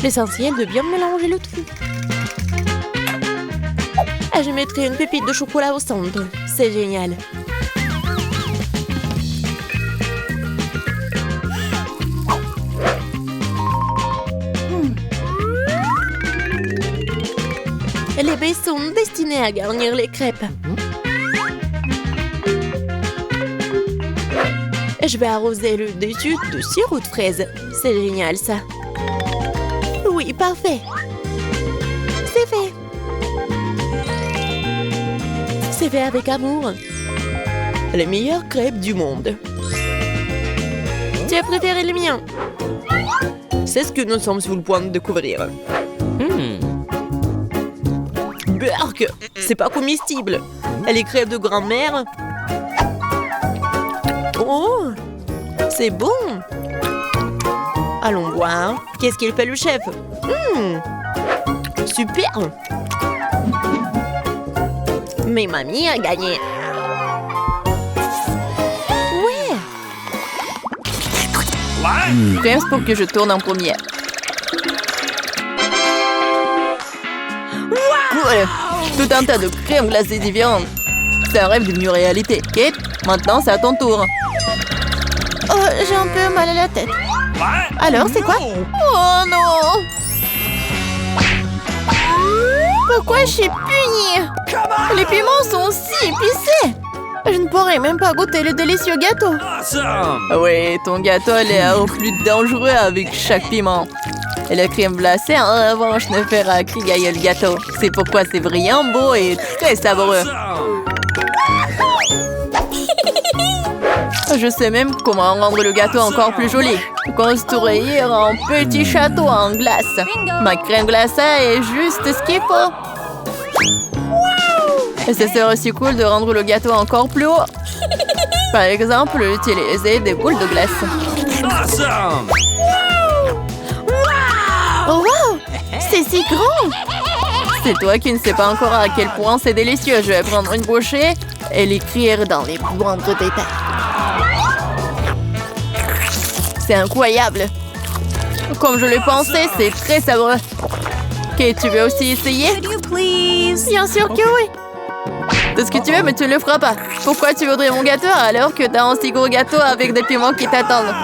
L'essentiel de bien mélanger le tout. Et je mettrai une pépite de chocolat au centre. C'est génial. Les baies sont destinées à garnir les crêpes. Je vais arroser le dessus de sirop de fraise. C'est génial, ça. Oui, parfait. C'est fait. C'est fait avec amour. Les meilleures crêpes du monde. Tu as préféré les miens? C'est ce que nous sommes sur le point de découvrir. Berk, c'est pas comestible. Les crêpes de grand-mère. Oh, c'est bon. Allons voir. Qu'est-ce qu'il fait le chef? Super. Mais mamie a gagné. Ouais. What? James pour que je tourne en première. Cool. Tout un tas de crèmes glacées différentes. C'est un rêve devenu réalité. Kate, maintenant c'est à ton tour. Oh, j'ai un peu mal à la tête. What? Alors, c'est quoi? Oh non! Pourquoi je suis punie? Les piments sont si épicés! Je ne pourrais même pas goûter le délicieux gâteau. Awesome! Oui, ton gâteau a l'air plus dangereux avec chaque piment. Et la crème glacée, en revanche, ne fera qu'égayer le gâteau. C'est pourquoi c'est brillant, beau et très savoureux. Awesome! Je sais même comment rendre le gâteau encore plus joli. Construire un petit château en glace. Ma crème glacée est juste ce qu'il faut. Et ce serait aussi cool de rendre le gâteau encore plus haut. Par exemple, utiliser des boules de glace. Awesome! Oh wow! C'est si grand! C'est toi qui ne sais pas encore à quel point c'est délicieux. Je vais prendre une bouchée et l'écrire dans les plus moindres détails. C'est incroyable. Comme je le pensais, c'est très savoureux. Ok, tu veux aussi essayer? Could you please? Bien sûr que oui! C'est ce que tu veux, mais tu ne le feras pas. Pourquoi tu voudrais mon gâteau alors que t'as un si gros gâteau avec des piments qui t'attendent?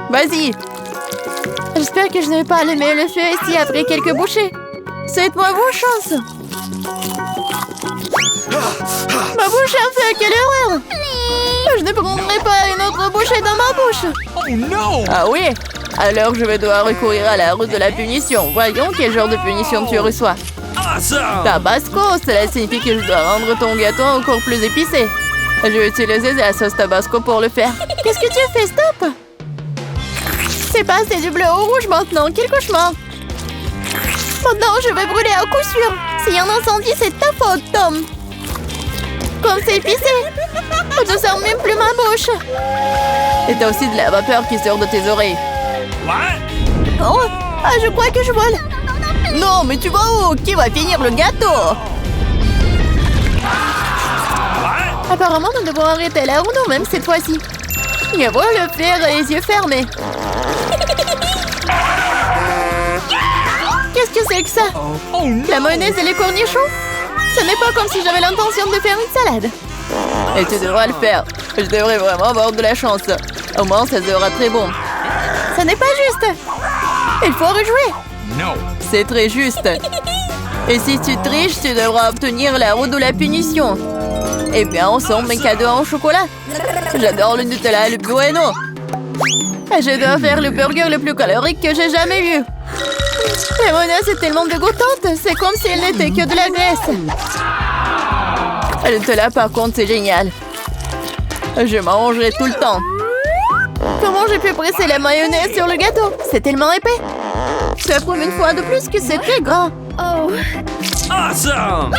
Vas-y! J'espère que je ne vais pas allumer le feu ici après quelques bouchées. Souhaite-moi bonne chance! Ma bouche a fait, quelle erreur! Je ne prendrai pas une autre bouchée dans ma bouche! Oh no! Ah oui? Alors je vais devoir recourir à la route de la punition. Voyons quel genre de punition tu reçois. Awesome! Tabasco, cela signifie que je dois rendre ton gâteau encore plus épicé. Je vais utiliser la sauce Tabasco pour le faire. Qu'est-ce que tu fais? Stop! C'est passé du bleu au rouge maintenant, quel cauchemar! Maintenant, je vais brûler à coup sûr! S'il y a un incendie, c'est ta faute, Tom! Comme c'est épicé! Je ne sens même plus ma bouche! Et t'as aussi de la vapeur qui sort de tes oreilles. What? Oh! Ah, je crois que je vole! Non, mais tu vas où? Qui va finir le gâteau? What? Apparemment, nous devons arrêter la roue nous-mêmes cette fois-ci. Je vois le faire les yeux fermés. Qu'est-ce que c'est que ça? Oh no! La mayonnaise et les cornichons? Ce n'est pas comme si j'avais l'intention de faire une salade. Et tu devras le faire. Je devrais vraiment avoir de la chance. Au moins, ça sera très bon. Ce n'est pas juste. Il faut rejouer. No! C'est très juste. Et si tu triches, tu devras obtenir la roue de la punition. Eh bien, ensemble, mes cadeaux en chocolat. J'adore le Nutella et le Bueno. Je dois faire le burger le plus calorique que j'ai jamais vu. La mayonnaise est tellement dégoûtante. C'est comme si elle n'était que de la graisse. Le Nutella, par contre, c'est génial. Je mangerai tout le temps. Comment j'ai pu presser la mayonnaise sur le gâteau? C'est tellement épais. Ça prouve une fois de plus que c'est très gras. Oh. Awesome!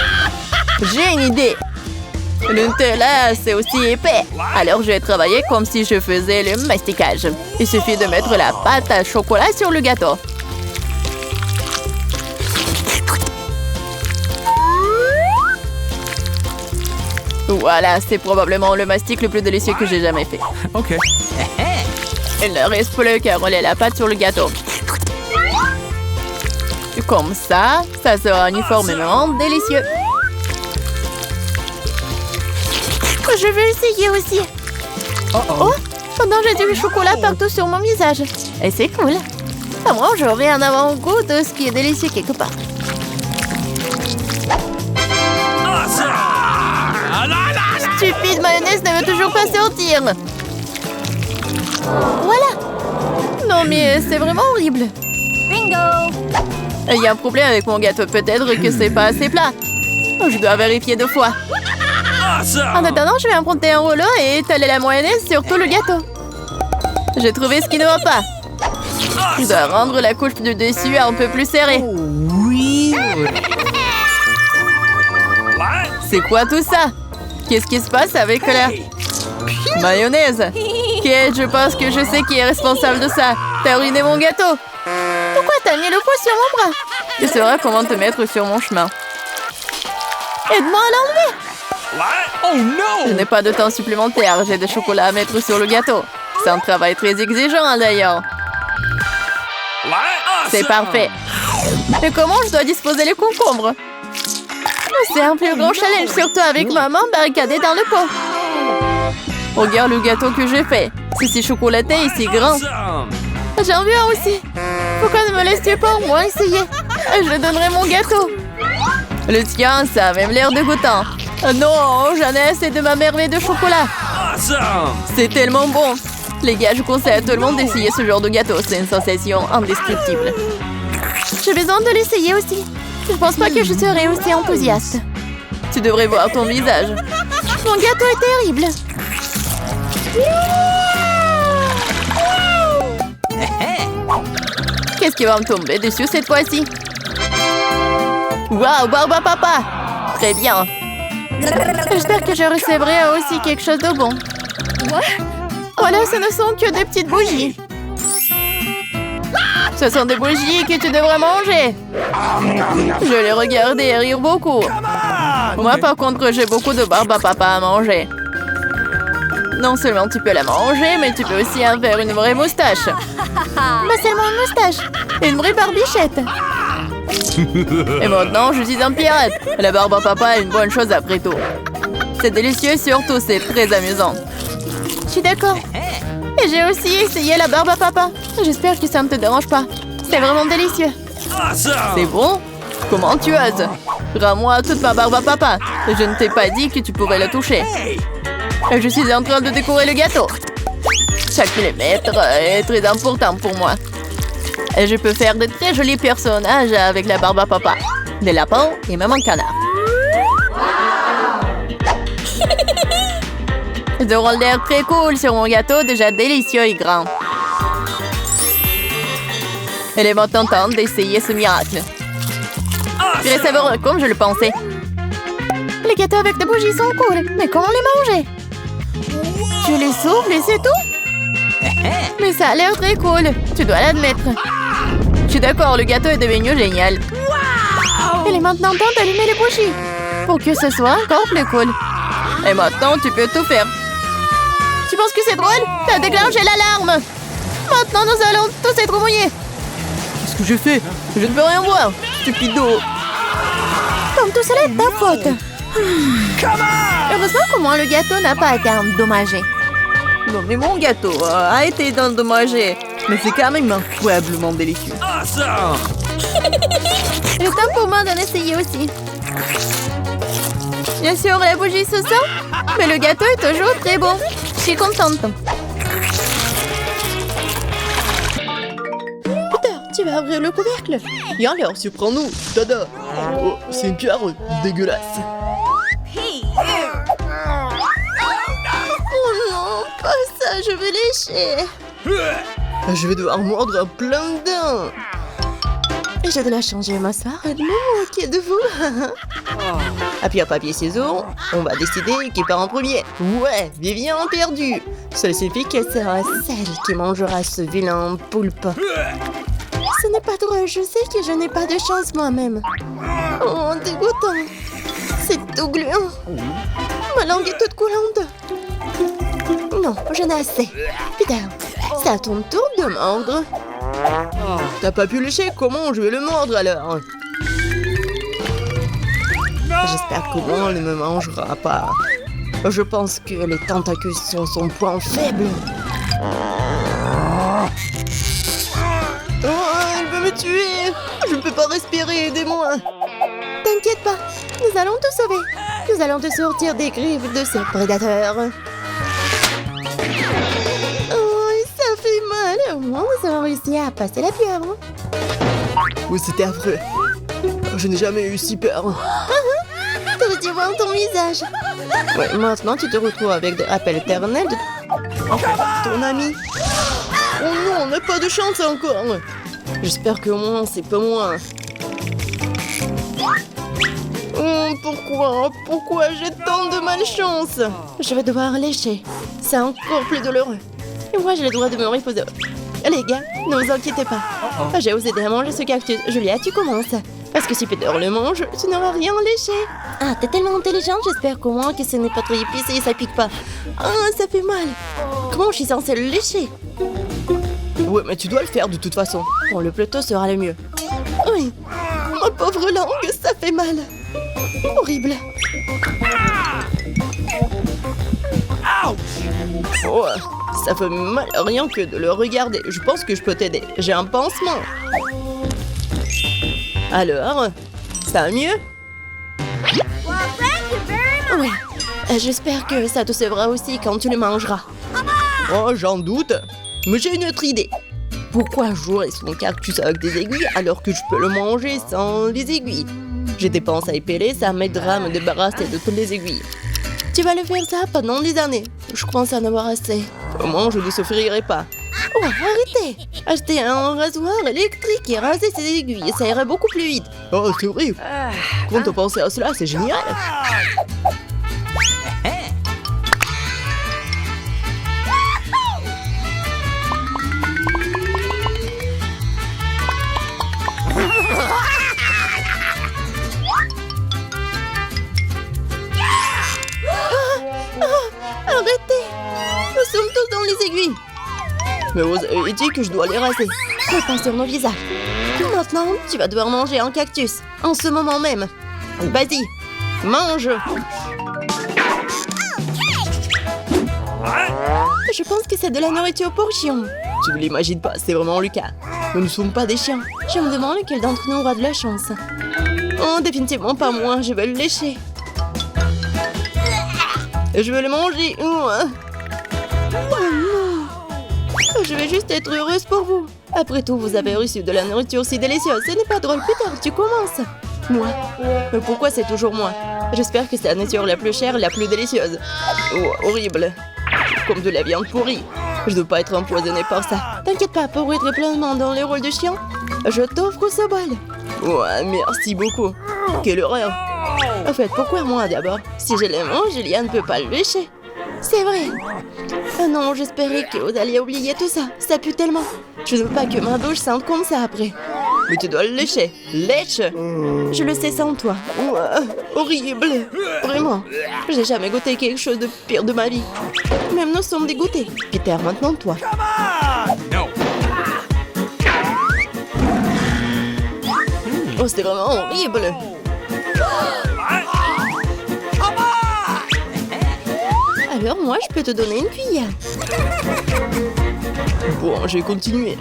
J'ai une idée. Le Nutella, c'est aussi épais. Alors, je vais travailler comme si je faisais le masticage. Il suffit de mettre la pâte à chocolat sur le gâteau. Voilà, c'est probablement le mastic le plus délicieux que j'ai jamais fait. Okay. Il ne reste plus qu'à rouler la pâte sur le gâteau. Comme ça, ça sera uniformément délicieux. Je veux essayer aussi. Oh, pendant j'ai du chocolat partout sur mon visage. Et c'est cool. À moi, j'aurai un avant-goût de ce qui est délicieux quelque part. Awesome! Ah, la, la, la. Stupide mayonnaise ne veut toujours pas sortir. Voilà. Non mais c'est vraiment horrible. Bingo! Il y a un problème avec mon gâteau. Peut-être que c'est pas assez plat. Je dois vérifier 2 fois. En Awesome! attendant, je vais emprunter un rouleau et étaler la mayonnaise sur tout le gâteau. J'ai trouvé ce qui ne va pas. Je dois rendre la couche de dessus un peu plus serrée. What? C'est quoi tout ça? Qu'est-ce qui se passe avec la mayonnaise? Kate, je pense que je sais qui est responsable de ça. T'as ruiné mon gâteau. Pourquoi t'as mis le poids sur mon bras? Tu sauras comment te mettre sur mon chemin. Aide-moi à l'enlever. What? Oh Je no! n'ai pas de temps supplémentaire. J'ai des chocolats à mettre sur le gâteau. C'est un travail très exigeant d'ailleurs. What? C'est parfait. Mais comment je dois disposer les concombres? C'est un plus grand challenge, surtout avec maman barricadée dans le pot. Regarde le gâteau que j'ai fait. C'est si chocolaté et si grand. Awesome! J'en veux un aussi. Pourquoi ne me laissez pas au moins essayer? Je donnerai mon gâteau. Le tien, ça a même l'air dégoûtant. Non, j'en ai assez de ma merveille de chocolat. Awesome! C'est tellement bon. Les gars, je conseille à tout le monde d'essayer ce genre de gâteau. C'est une sensation indescriptible. J'ai besoin de l'essayer aussi. Je ne pense pas que je serai aussi enthousiaste. Tu devrais voir ton visage. Mon gâteau est terrible. Qu'est-ce qui va me tomber dessus cette fois-ci? Waouh, Barba Papa! Très bien. J'espère que je recevrai aussi quelque chose de bon. Voilà, ce ne sont que des petites bougies. Ce sont des bougies que tu devrais manger. Je les regardais et rire beaucoup. Moi, par contre, j'ai beaucoup de barbe à papa à manger. Non seulement tu peux la manger, mais tu peux aussi en faire une vraie moustache. Pas seulement une moustache, une vraie barbichette. Et maintenant, je suis un pirate. La barbe à papa est une bonne chose après tout. C'est délicieux, surtout c'est très amusant. Je suis d'accord. Et j'ai aussi essayé la barbe à papa. J'espère que ça ne te dérange pas. C'est vraiment délicieux. Awesome! C'est bon? Comment tu oses? Rends-moi toute ma barbe à papa. Je ne t'ai pas dit que tu pourrais la toucher. Je suis en train de décorer le gâteau. Chaque millimètre est très important pour moi. Et je peux faire de très jolis personnages avec la barbe à papa. Des lapins et même un canard. Ils auront l'air très cool sur mon gâteau, déjà délicieux et grand. Il est maintenant temps d'essayer ce miracle. Très savoureux, comme je le pensais. Les gâteaux avec des bougies sont cool, mais comment les manger? Tu les souffles et c'est tout? Mais ça a l'air très cool, tu dois l'admettre. Je suis d'accord, le gâteau est devenu génial. Il est maintenant temps d'allumer les bougies, pour que ce soit encore plus cool. Et maintenant, tu peux tout faire. Tu penses que c'est drôle? T'as déclenché l'alarme. Maintenant, nous allons tous être mouillés. Qu'est-ce que je fais? Je ne peux rien voir, stupido. Comme tout cela est ta faute. Heureusement qu'au moins le gâteau n'a pas été endommagé. Non, mais mon gâteau a été endommagé. Mais c'est quand même incroyablement délicieux. Awesome! Il est temps pour moi d'en essayer aussi. Bien sûr, la bougie se sent, mais le gâteau est toujours très bon. Je suis contente. Peter, tu vas ouvrir le couvercle. Et alors, surprends-nous. Tada. Oh, c'est une pierre dégueulasse. Oh non, pas ça, je vais lécher. Je vais devoir mordre plein de dents. Et je dois changer ma soirée de mots, qui est de vous. À pierre, papier, ciseaux, on va décider qui part en premier. Ouais, Vivien perdu. Cela signifie qu'elle sera celle qui mangera ce vilain poulpe. Ce n'est pas drôle, je sais que je n'ai pas de chance moi-même. Oh, dégoûtant. C'est tout gluant. Ma langue est toute coulante. Non, j'en ai assez. Peter, c'est à ton tour de mordre. T'as pas pu lécher, comment je vais le mordre alors? J'espère que l'on ne me mangera pas. Je pense que les tentacules sont son point faible. Oh, il veut me tuer. Je ne peux pas respirer, aidez-moi. T'inquiète pas, nous allons te sauver. Nous allons te sortir des griffes de ces prédateurs. Au moins, nous avons réussi à passer la pieuvre. Oui, c'était affreux. Je n'ai jamais eu si peur. T'aurais d'y voir ton visage. Ouais, maintenant tu te retrouves avec des rappels éternels de ton ami. Oh non, on n'a pas de chance encore. J'espère que moins c'est pas moi. Pourquoi j'ai tant de malchance? Je vais devoir lécher. C'est encore plus douloureux. Et moi, j'ai le droit de me reposer. Les gars, ne vous inquiétez pas. J'ai osé à manger ce cactus. Julia, tu commences. Parce que si Peter le mange, tu n'auras rien léché. Ah, t'es tellement intelligente, j'espère qu'au moins que ce n'est pas trop épicé et ça pique pas. Ah, ça fait mal. Comment je suis censée le lécher? Ouais, mais tu dois le faire de toute façon. Bon, le plateau sera le mieux. Oui, ma pauvre langue, ça fait mal. Horrible. Oh, ça fait mal rien que de le regarder. Je pense que je peux t'aider. J'ai un pansement. Alors, ça va mieux? Oui. J'espère que ça te sauvera aussi quand tu le mangeras. Oh, j'en doute. Mais j'ai une autre idée. Pourquoi jouer son cactus avec des aiguilles alors que je peux le manger sans les aiguilles? J'ai des pinces à épeler, ça m'aidera à me débarrasser de toutes les aiguilles. Tu vas le faire ça pendant des années. Je commence à en avoir assez. Au moins, je ne souffrirai pas. Oh, arrêtez! Acheter un rasoir électrique et raser ses aiguilles, ça irait beaucoup plus vite. Oh, c'est vrai. Quand on pense à cela, c'est génial. Arrêtez! Nous sommes tous dans les aiguilles. Mais vous avez dit que je dois les raser. Mais pas sur nos visages. Maintenant, tu vas devoir manger un cactus. En ce moment même. Vas-y, mange. Je pense que c'est de la nourriture pour chiens. Tu ne l'imagines pas, c'est vraiment le cas. Nous ne sommes pas des chiens. Je me demande lequel d'entre nous aura de la chance. Oh, définitivement pas moi, je vais le lécher. Je vais le manger. Oh non. Je vais juste être heureuse pour vous. Après tout, vous avez reçu de la nourriture si délicieuse. Ce n'est pas drôle, Peter, tu commences. Moi? Mais pourquoi c'est toujours moi? J'espère que c'est la nourriture la plus chère, la plus délicieuse. Oh, horrible. Comme de la viande pourrie. Je ne dois pas être empoisonnée par ça. T'inquiète pas, pour être pleinement dans le rôle de chien, je t'offre ce bol. Ouais, merci beaucoup. Quelle horreur. En fait, pourquoi moi d'abord? Si je le mange, Julia ne peut pas le lécher. C'est vrai. Ah non, j'espérais que vous alliez oublier tout ça. Ça pue tellement. Je ne veux pas que ma bouche sente comme ça après. Mais tu dois le lécher. Lèche. Je le sais sans toi. Horrible. Vraiment. J'ai jamais goûté quelque chose de pire de ma vie. Même nous sommes dégoûtés. Peter, maintenant toi. Oh, c'est vraiment horrible. Alors moi, je peux te donner une cuillère. Bon, je vais continuer.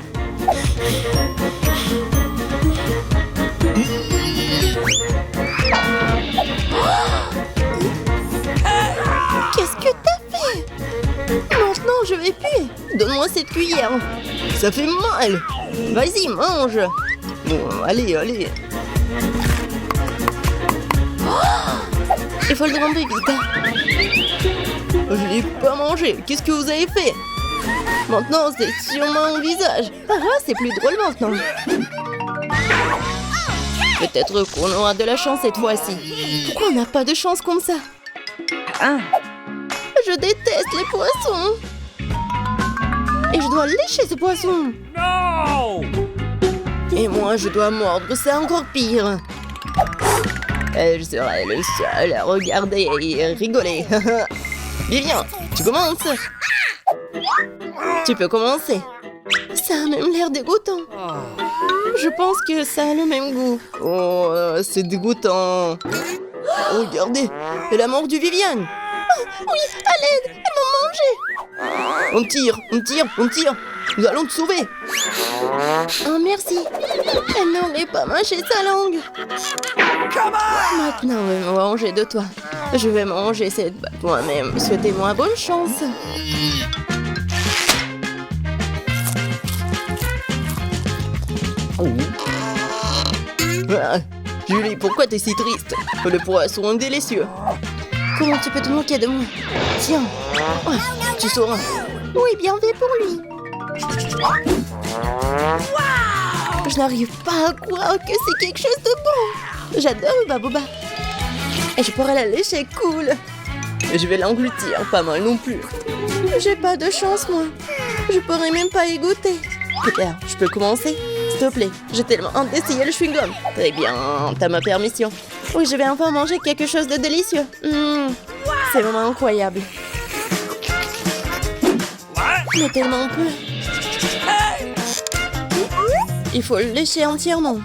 Qu'est-ce que t'as fait? Maintenant, je vais puer. Donne-moi cette cuillère. Ça fait mal. Vas-y, mange. Bon, allez, allez. Il faut le tremper vite. Je l'ai pas mangé. Qu'est-ce que vous avez fait? Maintenant, c'est sur mon visage. Ah, c'est plus drôle maintenant. Peut-être qu'on aura de la chance cette fois-ci. Pourquoi on n'a pas de chance comme ça? Je déteste les poissons. Et je dois lécher ce poisson. Et moi, je dois mordre. C'est encore pire. Je serai le seul à regarder et rigoler. Viens, tu commences. Tu peux commencer. Ça a même l'air dégoûtant. Je pense que ça a le même goût. Oh, c'est dégoûtant. Regardez, elle a mordu Viviane. Oui, à l'aide, elle m'a mangé. On tire, on tire, on tire. Nous allons te sauver. Oh, merci. Elle n'aurait pas mâché sa langue. Maintenant, je vais manger de toi. Je vais manger cette batte moi-même. Souhaitez-moi bonne chance. Ah, Julie, pourquoi t'es si triste? Le poisson est délicieux. Comment tu peux te moquer de moi? Tiens. Oh, tu sauras. Oui, bien fait pour lui. Je n'arrive pas à croire que c'est quelque chose de bon. J'adore Baboba. Et je pourrais la lécher, cool. Je vais l'engloutir, pas mal non plus. J'ai pas de chance, moi. Je pourrais même pas y goûter. Peter, je peux commencer? S'il te plaît, j'ai tellement hâte d'essayer le chewing-gum. Très bien, t'as ma permission. Oui, je vais enfin manger quelque chose de délicieux. C'est vraiment incroyable. Mais tellement peu. Il faut le lécher entièrement.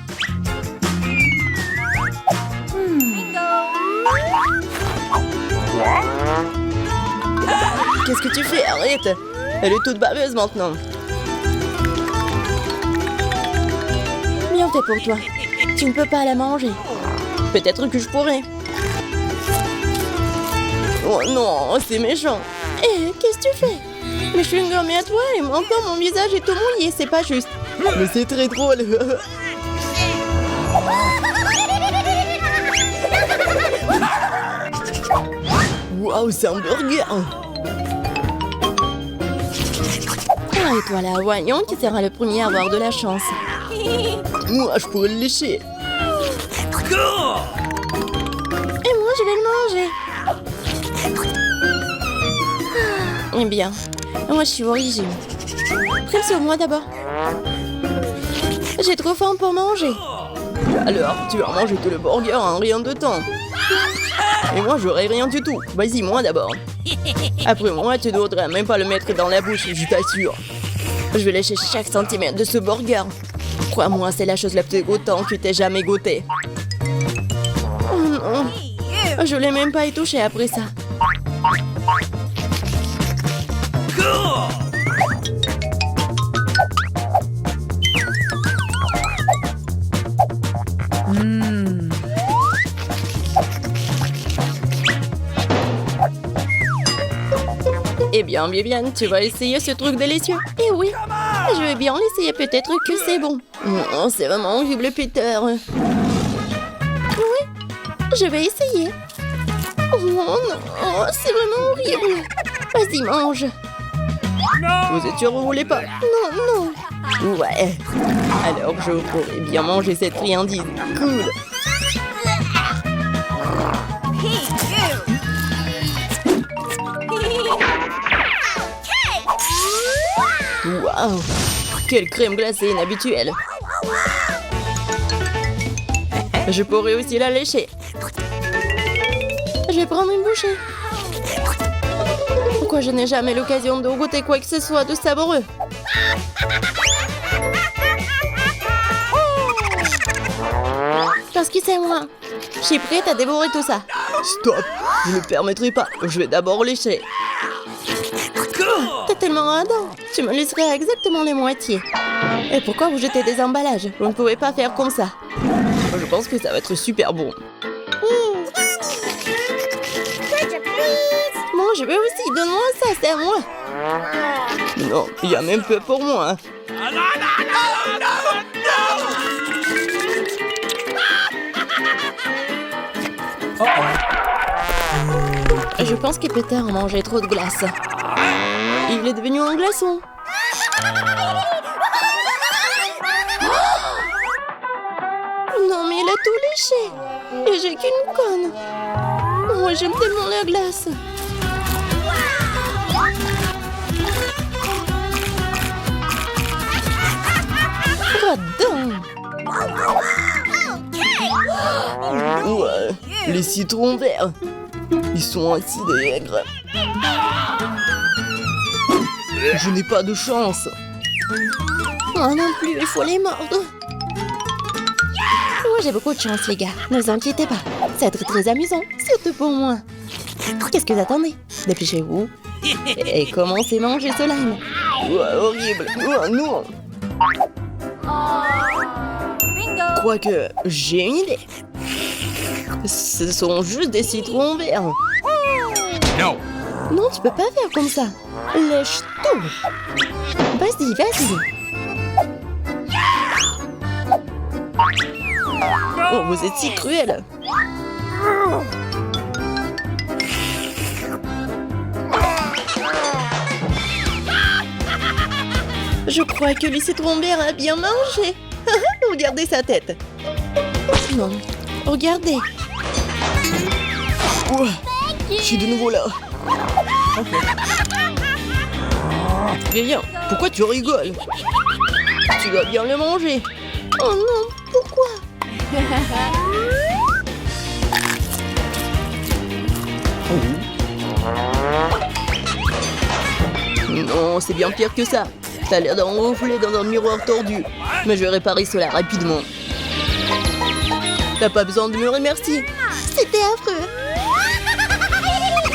Qu'est-ce que tu fais? Arrête! Elle est toute baveuse maintenant. Bien fait pour toi. Tu ne peux pas la manger. Peut-être que je pourrais. Oh non, c'est méchant. Hé, qu'est-ce que tu fais? Le chewing-gum est à toi et encore mon visage est tout mouillé, c'est pas juste. Mais c'est très drôle. Waouh, c'est un burger. Ah, et toi là, voyons qui sera le premier à avoir de la chance. Moi, je pourrais le lécher. Cool. Et moi, je vais le manger. Eh bien, moi, je suis au régime. Prends sur moi d'abord. J'ai trop faim pour manger. Alors, tu vas manger tout le burger en rien de temps. Et moi, j'aurai rien du tout. Vas-y, moi d'abord. Après moi, tu ne voudrais même pas le mettre dans la bouche, je t'assure. Je vais lécher chaque centimètre de ce burger. Crois-moi, c'est la chose la plus goûtante que t'aies jamais goûtée. Oh non. Je l'ai même pas y touché après ça. Eh bien, Viviane, tu vas essayer ce truc délicieux? Eh oui, je vais bien l'essayer, peut-être que c'est bon. Oh, c'est vraiment horrible, Peter. Oui, je vais essayer. Oh non, c'est vraiment horrible. Vas-y, mange. Vous êtes sûr que vous voulez pas? Non. Ouais. Alors, je pourrais bien manger cette friandise. Cool. Waouh! Quelle crème glacée inhabituelle! Je pourrais aussi la lécher. Je vais prendre une bouchée. Pourquoi je n'ai jamais l'occasion de goûter quoi que ce soit de savoureux? Parce que c'est moi. Je suis prête à dévorer tout ça. Stop! Je ne le permettrai pas. Je vais d'abord lécher. T'es tellement radin. Tu me laisserais exactement les moitiés. Et pourquoi vous jetez des emballages? Vous ne pouvez pas faire comme ça. Je pense que ça va être super bon. Moi, je veux aussi. Donne-moi ça, c'est à moi. Non, il y a même peu pour moi. Hein. Je pense que Peter a mangé trop de glace. Il est devenu un glaçon. Non, mais il a tout léché. Et j'ai qu'une conne. Moi, j'aime tellement la glace. Radin. Ouais, les citrons verts. Ils sont acides et aigres. Je n'ai pas de chance. Moi non plus, il faut les mordre. Moi j'ai beaucoup de chance, les gars. Ne vous inquiétez pas. Ça va être très amusant, surtout pour moi. Qu'est-ce que vous attendez? Dépêchez-vous. Et commencez à manger ce lime. Ouais, horrible. Oh, non. Quoique, j'ai une idée. Ce sont juste des citrons verts. Non. Non, tu peux pas faire comme ça. Lèche tout. Vas-y. Oh, vous êtes si cruel. Je crois que le citron vert a bien mangé. Regardez sa tête. Non, regardez. Ouais, je suis de nouveau là. Viens, pourquoi tu rigoles? Tu dois bien le manger. Oh non, pourquoi? Non, c'est bien pire que ça. T'as l'air d'en ronfler dans un miroir tordu. Mais je vais réparer cela rapidement. T'as pas besoin de me remercier. C'était affreux.